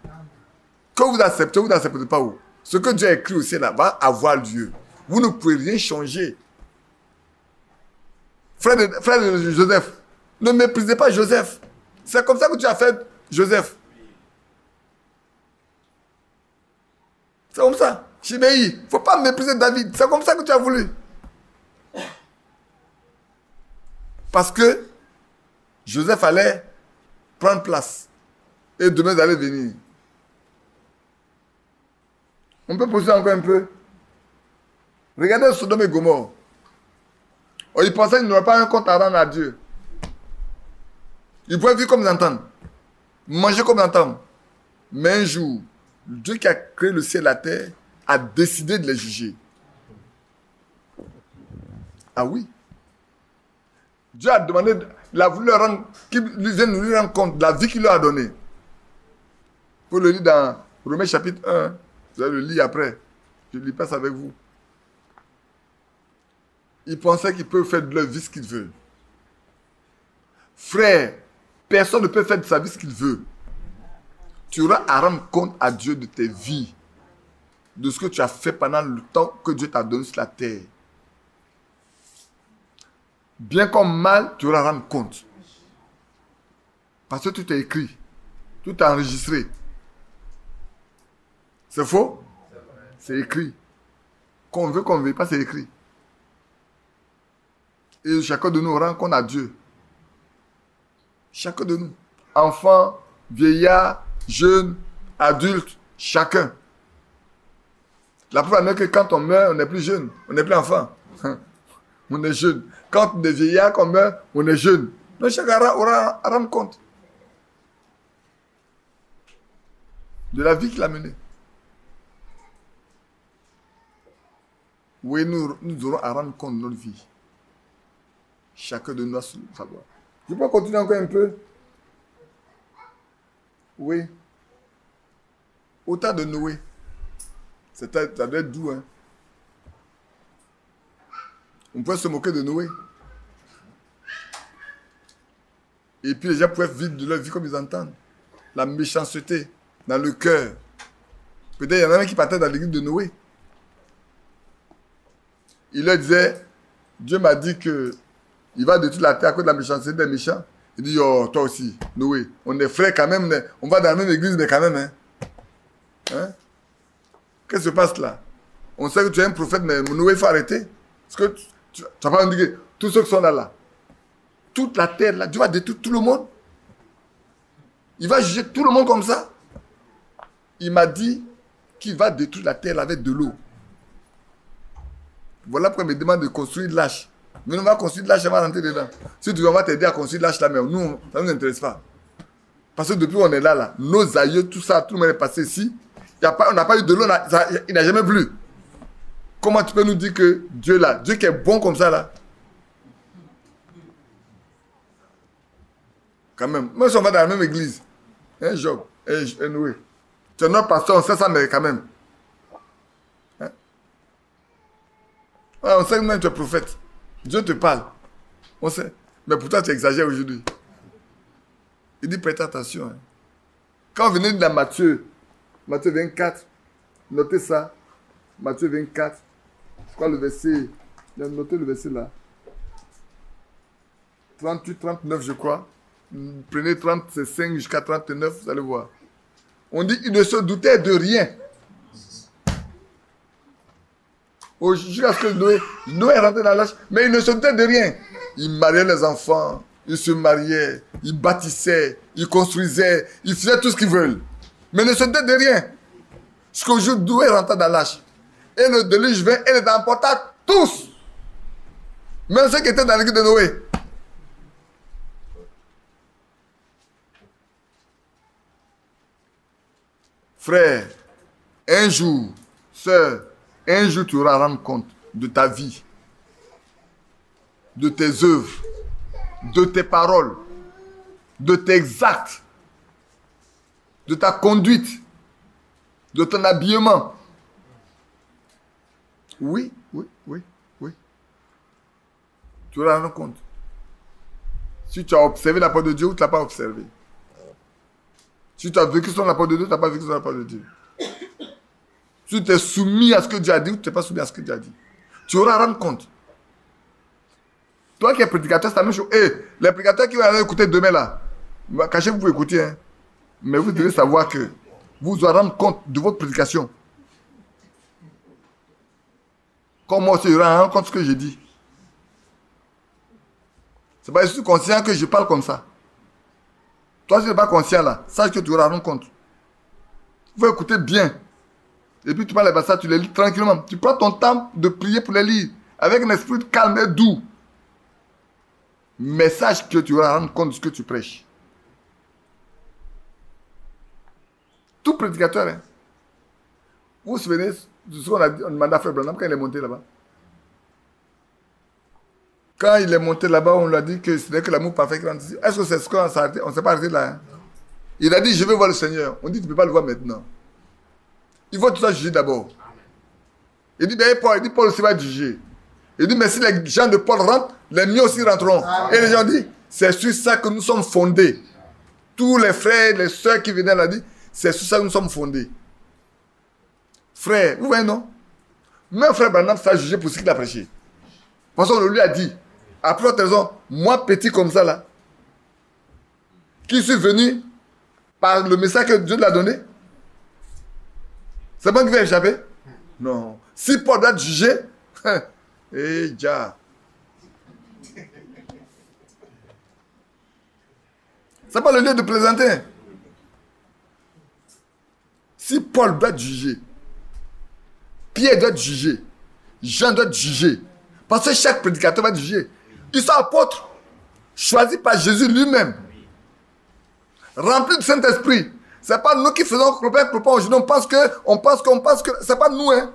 Que vous acceptez ou vous n'acceptez pas où. Ce que Dieu a écrit au ciel là va avoir lieu. Vous ne pouvez rien changer. Frère de Joseph, ne méprisez pas Joseph. C'est comme ça que tu as fait Joseph. C'est comme ça. Chiméi, il ne faut pas mépriser David. C'est comme ça que tu as voulu. Parce que Joseph allait prendre place. Et demain, il allait venir. On peut poser encore un peu. Regardez Sodome et Gomorrhe. Oh, ils pensaient qu'ils n'auraient pas un compte à rendre à Dieu. Ils pouvaient vivre comme ils entendent. Manger comme ils entendent. Mais un jour, Dieu qui a créé le ciel et la terre a décidé de les juger. Ah oui. Dieu a demandé, il a voulu leur rendre, qu'ils viennent lui rendre compte de la vie qu'il leur a donnée. Pour le lire dans Romains chapitre 1. Vous allez le lire après. Je lis pas ça avec vous. Ils pensaient qu'ils peuvent faire de leur vie ce qu'ils veulent. Frère, personne ne peut faire de sa vie ce qu'il veut. Tu auras à rendre compte à Dieu de tes vies, de ce que tu as fait pendant le temps que Dieu t'a donné sur la terre. Bien comme mal, tu auras à rendre compte. Parce que tout est écrit, tout est enregistré. C'est faux? C'est écrit. Qu'on veut, qu'on ne veut pas, c'est écrit. Et chacun de nous rend compte à Dieu. Chacun de nous. Enfants, vieillards, jeunes, adultes, chacun. La preuve est que quand on meurt, on n'est plus jeune, on n'est plus enfant. On est jeune. Quand on est vieillard, qu'on meurt, on est jeune. Donc chacun aura à rendre compte de la vie qu'il a menée. Oui, nous aurons à rendre compte de notre vie. Chacun de nous doit savoir. Je peux continuer encore un peu? Oui. Au temps de Noé, ça doit être doux, hein? On peut se moquer de Noé. Et puis les gens pouvaient vivre de leur vie comme ils entendent. La méchanceté dans le cœur. Peut-être il y en a un qui partait dans l'église de Noé. Il leur disait, Dieu m'a dit que il va détruire la terre à cause de la méchanceté des méchants. Il dit, oh, toi aussi, Noé, on est frères quand même, on va dans la même église, mais quand même, hein? Qu'est-ce qui se passe là? On sait que tu es un prophète, mais Noé, il faut arrêter. Parce que tu vas pas me dire que tous ceux qui sont là, toute la terre, là, Dieu va détruire tout le monde. Il va juger tout le monde comme ça. Il m'a dit qu'il va détruire la terre avec de l'eau. Voilà pourquoi il me demande de construire l'âche. Mais on va construire l'âche, on va rentrer dedans. Si tu veux, on va t'aider à construire l'âche là, mais nous, ça ne nous intéresse pas. Parce que depuis qu'on est là, nos aïeux, tout ça, tout le monde est passé ici. On n'a pas eu de l'eau, il n'a jamais plu. Comment tu peux nous dire que Dieu là, Dieu qui est bon comme ça là? Quand même. Moi, si on va dans la même église, hein, Job, et Noé. Tu es notre pasteur, on sait ça, mais quand même. Hein? Ouais, on sait que même tu es prophète. Dieu te parle. On sait. Mais pourtant, tu exagères aujourd'hui. Il dit, prête attention. Hein. Quand on venait dans Matthieu 24, notez ça. Matthieu 24, je crois le verset, notez le verset là. 38, 39, je crois. Prenez 35 jusqu'à 39, vous allez voir. On dit, il ne se doutait de rien. Jusqu'à ce que Noé est rentré dans l'âge, mais il ne se doutait de rien. Il mariait les enfants, il se mariait, il bâtissait, il construisait, il faisait tout ce qu'ils veulent. Mais il ne se doutait de rien. Jusqu'au jour où Noé rentra dans l'âge. Et le déluge vint et les emporta tous. Même ceux qui étaient dans l'église de Noé. Frère, un jour, sœur, un jour tu auras rendre compte de ta vie, de tes œuvres, de tes paroles, de tes actes, de ta conduite, de ton habillement. Oui. Tu auras rendre compte. Si tu as observé la parole de Dieu ou tu ne l'as pas observé. Si tu as vécu sur la parole de Dieu, tu n'as pas vécu sur la parole de Dieu. Si tu es soumis à ce que Dieu a dit ou tu n'es pas soumis à ce que Dieu a dit. Tu auras rendre compte. Toi qui es prédicateur, c'est la même chose. Les prédicateurs qui vont aller écouter demain là, cachez-vous pour écouter. Hein. Mais vous devez savoir que vous aurez rendre compte de votre prédication. Comme moi aussi, je rends compte de ce que j'ai dit. C'est pas que je suis conscient que je parle comme ça. Toi, si tu n'es pas conscient là, sache que tu auras rendre compte. Il faut écouter bien. Et puis tu prends les passages, tu les lis tranquillement. Tu prends ton temps de prier pour les lire. Avec un esprit calme et doux. Mais sache que tu auras rendre compte de ce que tu prêches. Tout prédicateur, hein. Vous vous souvenez de ce qu'on a demandé à Frère Branham quand il est monté là-bas? Quand il est monté là-bas, on lui a dit que ce n'est que l'amour parfait qui rentre ici. Est-ce que c'est ce qu'on s'est arrêté? On ne s'est pas arrêté là. Hein? Il a dit, je vais voir le Seigneur. On dit, tu ne peux pas le voir maintenant. Il faut tout ça juger d'abord. Il dit, d'ailleurs, Paul aussi va juger. Il dit, mais si les gens de Paul rentrent, les miens aussi rentreront. Amen. Et les gens disent, c'est sur ça que nous sommes fondés. Tous les frères, les soeurs qui venaient là disent, c'est sur ça que nous sommes fondés. Frère, vous voyez, non? Même Frère Branham s'est jugé pour ce qu'il a prêché. Parce qu'on lui a dit, après l'autre raison, moi petit comme ça là, qui suis venu par le message que Dieu l'a donné, c'est moi qui vais échapper? Non. Si Paul doit te juger, déjà. C'est pas le lieu de plaisanter. Si Paul doit te juger, Pierre doit te juger, Jean doit te juger, parce que chaque prédicateur va te juger. Ils sont apôtres, choisis par Jésus lui-même, remplis du Saint-Esprit. Ce n'est pas nous qui faisons propos aujourd'hui. On pense que ce n'est pas nous. Hein.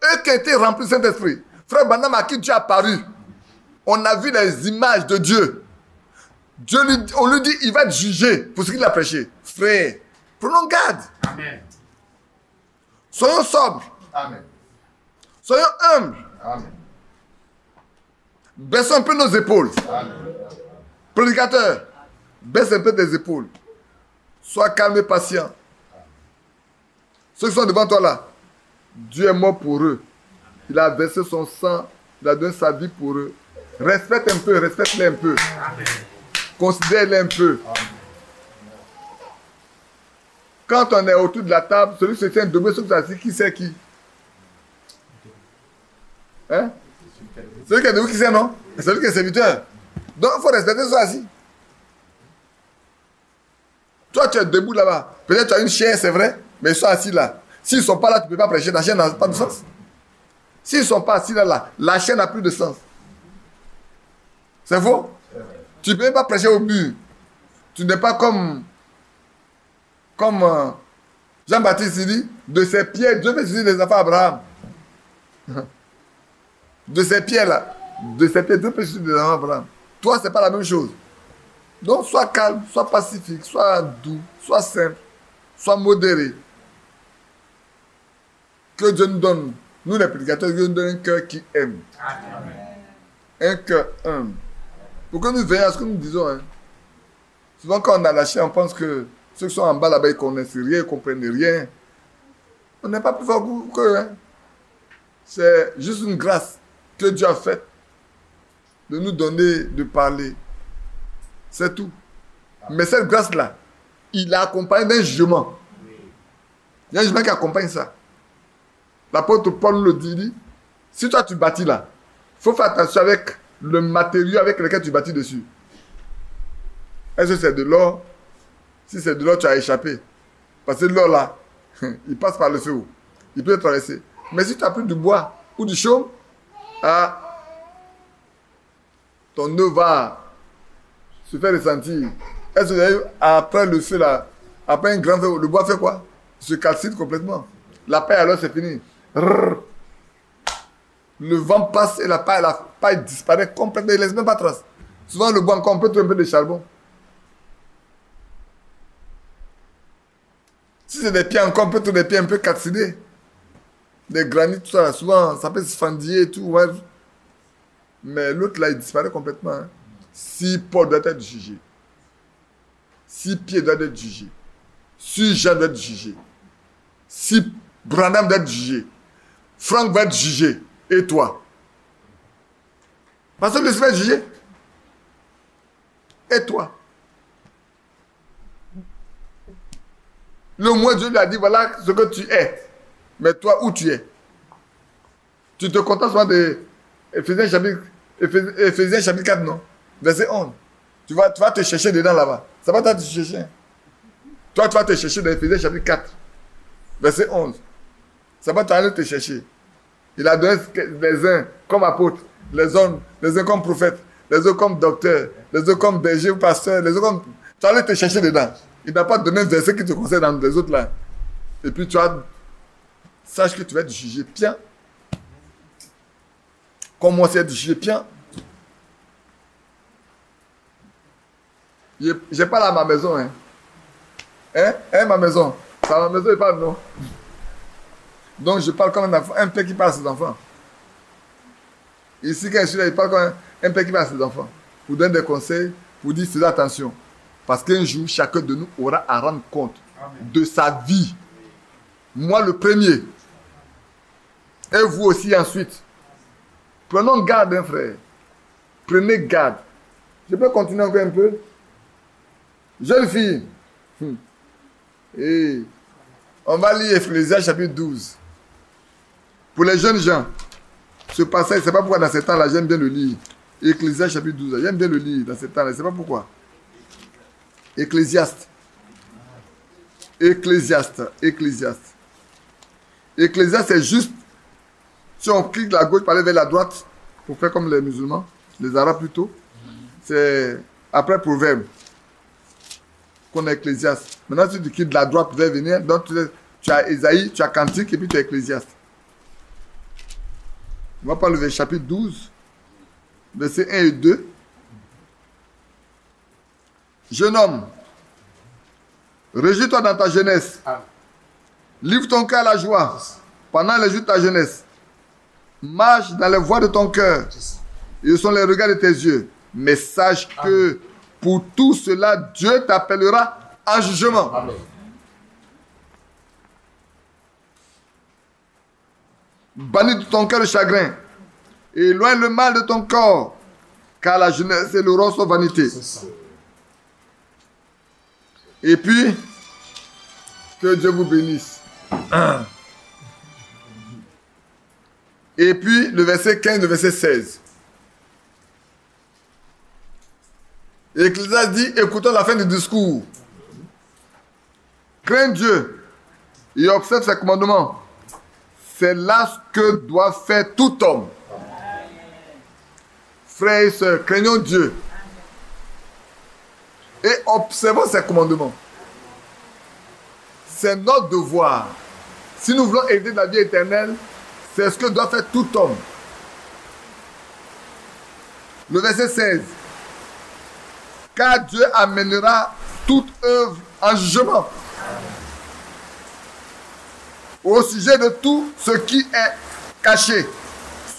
Eux qui ont été remplis du Saint-Esprit. Frère Branham à qui Dieu a apparu. On a vu les images de Dieu. On lui dit, il va te juger pour ce qu'il a prêché. Frère, prenons garde. Amen. Soyons sobres. Amen. Soyons humbles. Amen. Baissons un peu nos épaules. Amen. Prédicateur, baisse un peu tes épaules. Sois calme et patient. Ceux qui sont devant toi là, Dieu est mort pour eux. Il a versé son sang, il a donné sa vie pour eux. Respecte un peu, respecte-les un peu. Considère-les un peu. Quand on est autour de la table, celui qui se tient debout, celui qui s'assit, qui c'est qui? Hein? Celui qui est debout, qui c'est, non? C'est celui qui est serviteur. Donc, il faut respecter ceux assis. Toi, tu es debout là-bas. Peut-être que tu as une chair, c'est vrai, mais ils sont assis là. S'ils ne sont pas là, tu ne peux pas prêcher. Ta chair n'a pas de sens. S'ils ne sont pas assis là, la chaîne n'a plus de sens. C'est faux? Tu ne peux pas prêcher au but. Tu n'es pas comme Jean-Baptiste dit, de ses pieds, Dieu fait susciter les enfants d'Abraham. De ces pieds-là, de ces pieds, Dieu peut susciter des enfants d'Abraham. Toi, ce n'est pas la même chose. Donc, sois calme, sois pacifique, sois doux, sois simple, sois modéré. Que Dieu nous donne, nous les prédicateurs, Dieu nous donne un cœur qui aime. Amen. Un cœur humble. Pour que nous veillions à ce que nous disons. Hein. Souvent, quand on a lâché, on pense que ceux qui sont en bas là-bas, ils ne connaissent rien, ils ne comprennent rien. On n'est pas plus fort qu'eux. Hein. C'est juste une grâce que Dieu a faite de nous donner de parler. C'est tout. Mais cette grâce-là, il l'a accompagné d'un jugement. Il y a un jugement qui accompagne ça. L'apôtre Paul le dit, si toi tu bâtis là, il faut faire attention avec le matériau avec lequel tu bâtis dessus. Est-ce que c'est de l'or? Si c'est de l'or, tu as échappé. Parce que l'or là, il passe par le feu. Il peut traverser. Mais si tu as pris du bois ou du chaume, ton œuf va se faire ressentir. Est-ce que après le feu là, après un grand feu, le bois fait quoi? Il se calcine complètement. La paille alors c'est fini. Le vent passe et la paille disparaît complètement. Il ne laisse même pas de trace. Souvent le bois encore, on peut trouver un peu de charbon. Si c'est des pierres encore, on peut trouver des pierres un peu calcinées. Des granits, tout ça, souvent ça peut se fendiller et tout. Ouais. Mais l'autre là, il disparaît complètement. Hein. 6 Paul doit être jugé. 6 Pierre doit être jugé. 6 Jean doit être jugé. 6 Branham doit être jugé. Franck va être jugé. Et toi? Parce que le Seigneur est jugé. Et toi? Le moins Dieu lui a dit, voilà ce que tu es. Mais toi, où tu es? Tu te contentes souvent de Éphésiens chapitre 4, non? Verset 11. Tu vas te chercher dedans là-bas. Ça va te chercher. Toi, tu vas te chercher dans Éphésiens chapitre 4. Verset 11. Ça va aller te chercher. Il a donné les uns comme apôtres, les uns comme prophètes, les autres comme docteurs, les autres comme bergers ou pasteurs, les autres comme... Tu vas aller te chercher dedans. Il n'a pas donné un verset qui te concerne dans les autres là. Et puis tu vas... Sache que tu vas être jugé bien. Comme moi, c'est être jugé bien. Je parle à ma maison. Hein, ma maison. C'est à ma maison, il parle, non? Donc, je parle comme un père qui parle à ses enfants. Ici, quand je suis là, il parle comme un père qui parle à ses enfants. Pour donner des conseils, pour dire, faites attention. Parce qu'un jour, chacun de nous aura à rendre compte de sa vie. Moi, le premier. Et vous aussi, ensuite. Prenons garde, hein, frère. Prenez garde. Je peux continuer encore un peu? Jeune fille. Et on va lire Ecclésiaste chapitre 12. Pour les jeunes gens, ce passage, je ne sais pas pourquoi dans ce temps-là, j'aime bien le lire. Ecclésiaste chapitre 12, j'aime bien le lire dans ce temps-là, je ne sais pas pourquoi. Ecclésiaste. Ecclésiaste, c'est juste, si on clique de la gauche pour aller vers la droite, pour faire comme les musulmans, les arabes plutôt, c'est après Proverbe qu'on a Ecclésiaste. Maintenant, si tu cliques de la droite pour venir, donc tu as Ésaïe, tu as Cantique et puis tu as Ecclésiaste. On va prendre le chapitre 12, versets 1 et 2. Jeune homme, réjouis-toi dans ta jeunesse. Livre ton cœur à la joie pendant les jours de ta jeunesse. Marche dans les voies de ton cœur. Ils sont les regards de tes yeux. Mais sache que pour tout cela, Dieu t'appellera en jugement. Amen. Bannis de ton cœur le chagrin. Et éloigne le mal de ton corps. Car la jeunesse et l'aurore sont vanité. Et puis, que Dieu vous bénisse. Et puis, le verset 15, le verset 16. Ecclésiaste dit, écoutons la fin du discours. Crains Dieu et observe ses commandements. C'est là ce que doit faire tout homme. Frères et sœurs, craignons Dieu et observons ses commandements. C'est notre devoir. Si nous voulons hériter de la vie éternelle, c'est ce que doit faire tout homme. Le verset 16. Car Dieu amènera toute œuvre en jugement. Au sujet de tout ce qui est caché,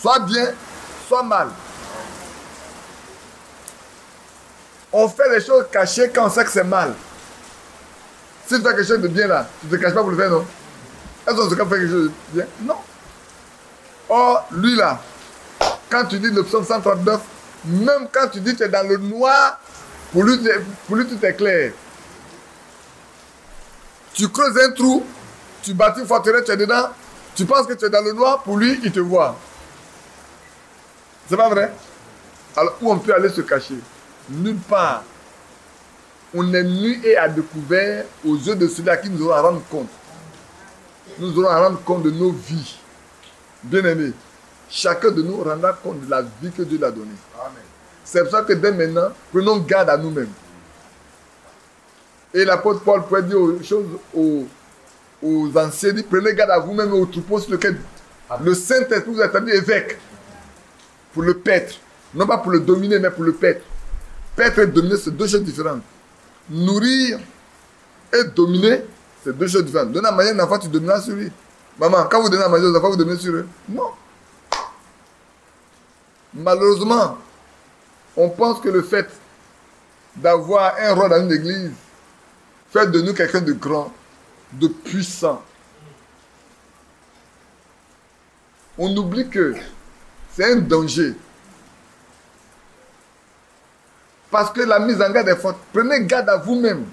soit bien, soit mal. On fait les choses cachées quand on sait que c'est mal. Si tu fais quelque chose de bien là, tu ne te caches pas pour le faire, non? Est-ce qu'on se cache pour faire quelque chose de bien? Non. Or, lui là, quand tu dis le psaume 139, même quand tu dis que tu es dans le noir, pour lui tout est clair. Tu creuses un trou, tu bâtis une forteresse, tu es dedans, tu penses que tu es dans le noir, pour lui, il te voit. C'est pas vrai? Alors, où on peut aller se cacher? Nulle part. On est nu et à découvert aux yeux de celui à qui nous aurons à rendre compte. Nous aurons à rendre compte de nos vies. Bien-aimés, chacun de nous rendra compte de la vie que Dieu lui a donnée. C'est pour ça que dès maintenant, prenons garde à nous-mêmes. Et l'apôtre Paul pourrait dire aux anciens, dit, prenez garde à vous-même et aux troupeaux sur lequel le Saint-Esprit vous a établi évêque pour le paître. Non pas pour le dominer, mais pour le paître. Paître et dominer, c'est deux choses différentes. Nourrir et dominer, c'est deux choses différentes. Donner à manger à un enfant, tu domineras sur lui. Maman, quand vous donnez à manger aux enfants, vous dominez sur eux. Non. Malheureusement, on pense que le fait d'avoir un rôle dans une église fait de nous quelqu'un de grand, de puissant. On oublie que c'est un danger. Parce que la mise en garde est forte. Prenez garde à vous-même.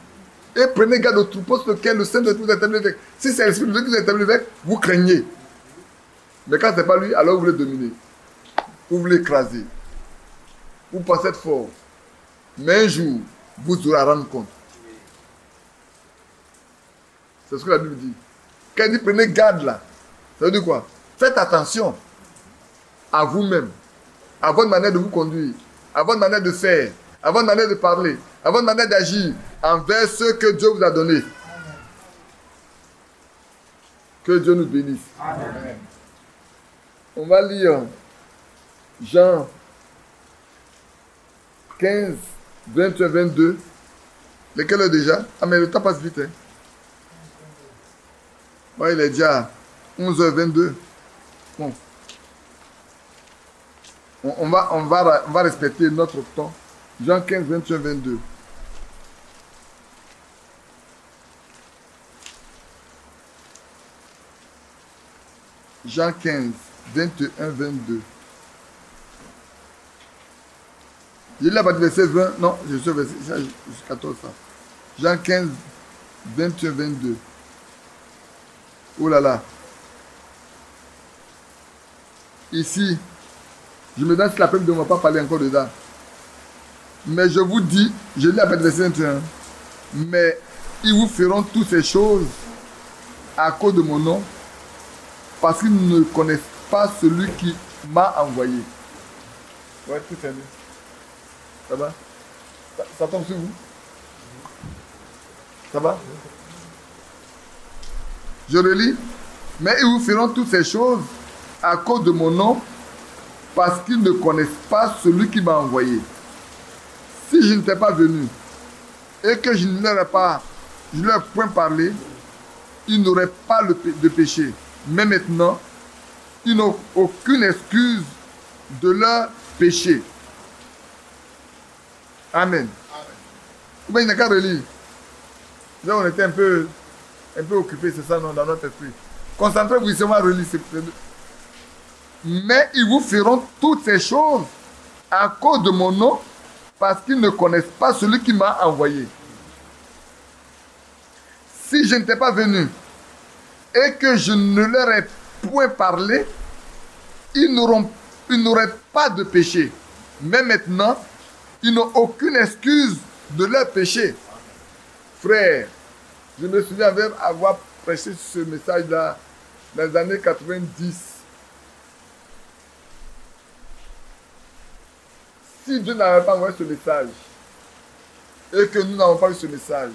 Et prenez garde au troupeau sur lequel le Saint-Esprit vous a établi évêque. Si c'est l'Esprit de Dieu qui vous a établi évêque, vous craignez. Mais quand ce n'est pas lui, alors vous voulez dominer. Vous voulez écraser. Vous pensez être fort. Mais un jour, vous aurez à rendre compte. C'est ce que la Bible dit. Quand elle dit prenez garde là, ça veut dire quoi? Faites attention à vous-même, à votre manière de vous conduire, à votre manière de faire, à votre manière de parler, à votre manière d'agir envers ceux que Dieu vous a donnés. Que Dieu nous bénisse. Amen. On va lire Jean 15, 21, 22. Lesquels est déjà? Ah, mais le temps passe vite. Hein? Ouais, il est déjà 11h22. Bon. On va respecter notre temps. Jean 15, 21, 22. Jean 15, 21, 22. Je lis la partie verset 20. Non, je suis verset 14. Ça. Jean 15, 21, 22. Oh là là. Ici, je me donne la peine de ne pas parler encore dedans. Mais je vous dis, je lis la partie verset 21. Mais ils vous feront toutes ces choses à cause de mon nom, parce qu'ils ne connaissent pas celui qui m'a envoyé. Ouais, tout est bien. Ça va? Ça tombe sur vous? Ça va? Je relis. Mais ils vous feront toutes ces choses à cause de mon nom, parce qu'ils ne connaissent pas celui qui m'a envoyé. Si je n'étais pas venu et que je ne leur ai point parlé, ils n'auraient pas de péché. Mais maintenant, ils n'ont aucune excuse de leur péché. Amen. Il n'y a qu'à relire. Là, on était un peu occupés, c'est ça, non, dans notre esprit. Concentrez-vous seulement à relire. Mais ils vous feront toutes ces choses à cause de mon nom, parce qu'ils ne connaissent pas celui qui m'a envoyé. Si je n'étais pas venu et que je ne leur ai point parlé, ils n'auraient pas de péché. Mais maintenant, ils n'ont aucune excuse de leur péché. Frère, je me souviens avoir prêché ce message-là dans les années 90. Si Dieu n'avait pas envoyé ce message, et que nous n'avons pas eu ce message,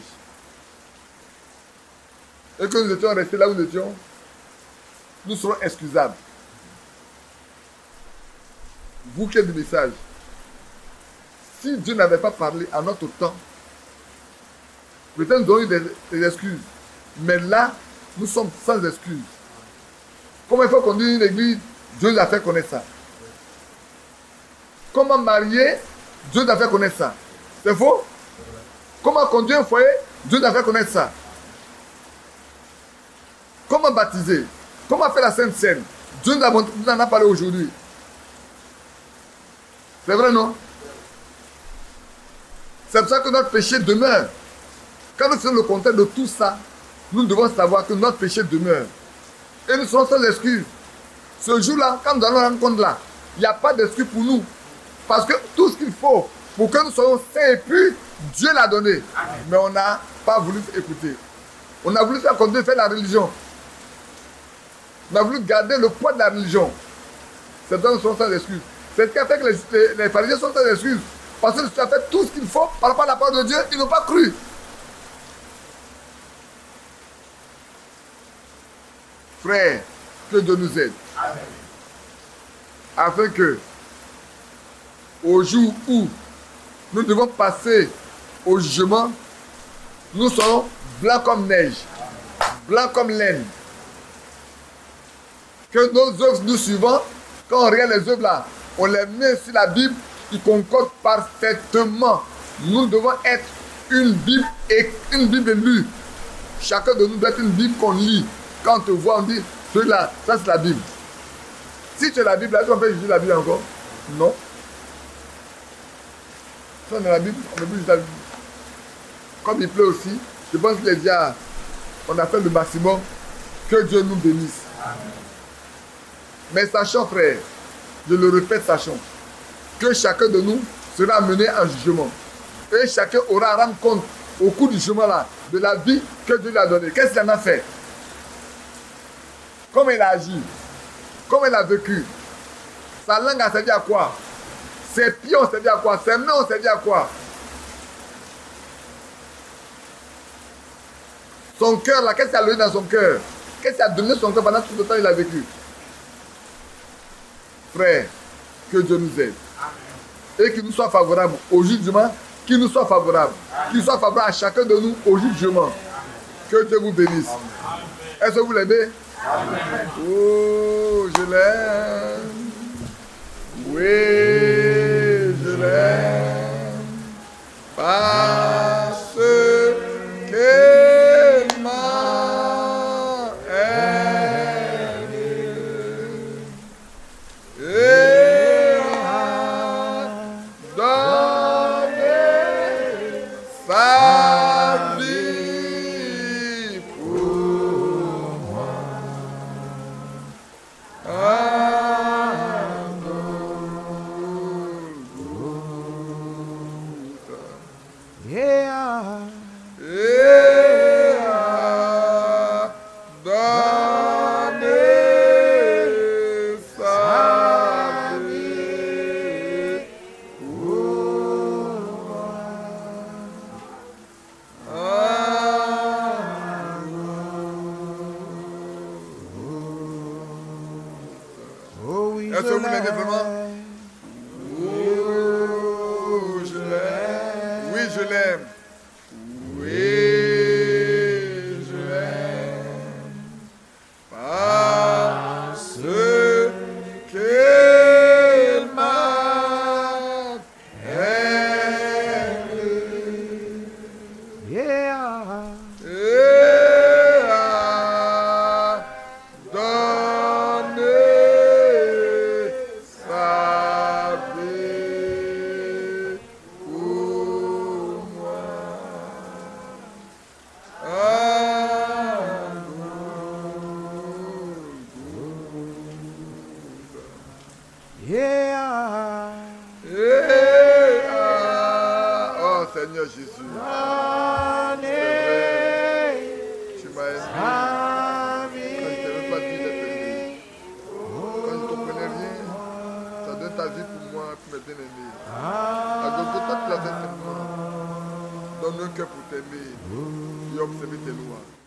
et que nous étions restés là où nous étions, nous serons excusables. Vous qui êtes du message, si Dieu n'avait pas parlé à notre temps, peut-être nous aurions eu des excuses. Mais là, nous sommes sans excuses. Comment il faut conduire une église? Dieu nous a fait connaître ça. Comment marier? Dieu nous a fait connaître ça. C'est faux? Comment conduire un foyer? Dieu nous a fait connaître ça. Comment baptiser? Comment faire la Sainte Seine? Dieu nous en a parlé aujourd'hui. C'est vrai, non? C'est pour ça que notre péché demeure. Quand nous faisons le contraire de tout ça, nous devons savoir que notre péché demeure. Et nous serons sans excuse. Ce jour-là, quand nous allons rencontrer là, il n'y a pas d'excuse pour nous. Parce que tout ce qu'il faut pour que nous soyons saints et purs, Dieu l'a donné. Mais on n'a pas voulu écouter. On a voulu faire continuer faire la religion. On a voulu garder le poids de la religion. C'est donc nous serons sans excuse. C'est ce qui a fait que les pharisiens sont sans excuse. Parce que tu as fait tout ce qu'il faut par rapport à la parole de Dieu, ils n'ont pas cru. Frère, que Dieu nous aide. Amen. Afin que, au jour où nous devons passer au jugement, nous serons blancs comme neige, blancs comme laine. Que nos œuvres nous suivent, quand on regarde les œuvres là, on les met sur la Bible, ils concordent parfaitement. Nous devons être une Bible et une Bible lue. Chacun de nous doit être une Bible qu'on lit. Quand on te voit, on dit, celui-là, ça c'est la Bible. Si tu as la Bible, là, on peut juger la Bible encore? Non. Si on a la Bible, on peut juger la Bible. Comme il pleut aussi, je pense qu'il est déjà, on a fait le maximum. Que Dieu nous bénisse. Amen. Mais sachant, frère, je le répète, sachant, que chacun de nous sera amené en jugement. Et chacun aura à rendre compte au cours du jugement là, de la vie que Dieu lui a donnée. Qu'est-ce qu'il en a fait? Comment il a agi? Comment il a vécu? Sa langue a servi à quoi? Ses pieds ont servi à quoi? Ses mains ont servi à quoi? Son cœur là, qu'est-ce qu'il a donné dans son cœur? Qu'est-ce qu'il a donné son cœur pendant tout le temps qu'il a vécu? Frère, que Dieu nous aide. Amen. Et qu'il nous soit favorable au jugement, qu'il nous soit favorable. Qu'il soit favorable à chacun de nous au jugement. Que Dieu vous bénisse. Est-ce que vous l'aimez? Amen. Oh, je l'aime. Oui, je l'aime. Parce qu'elle m'a aimé et a donné sa vie pour moi. Est-ce que vous l'aimez vraiment? Oh, je l'aime. Oui, je l'aime. Oui, je l'aime. Parce qu'elle m'a aimé. Yeah. Et a donné sa vie pour moi. Oh Seigneur Jésus. C'est vrai. et observer tes lois.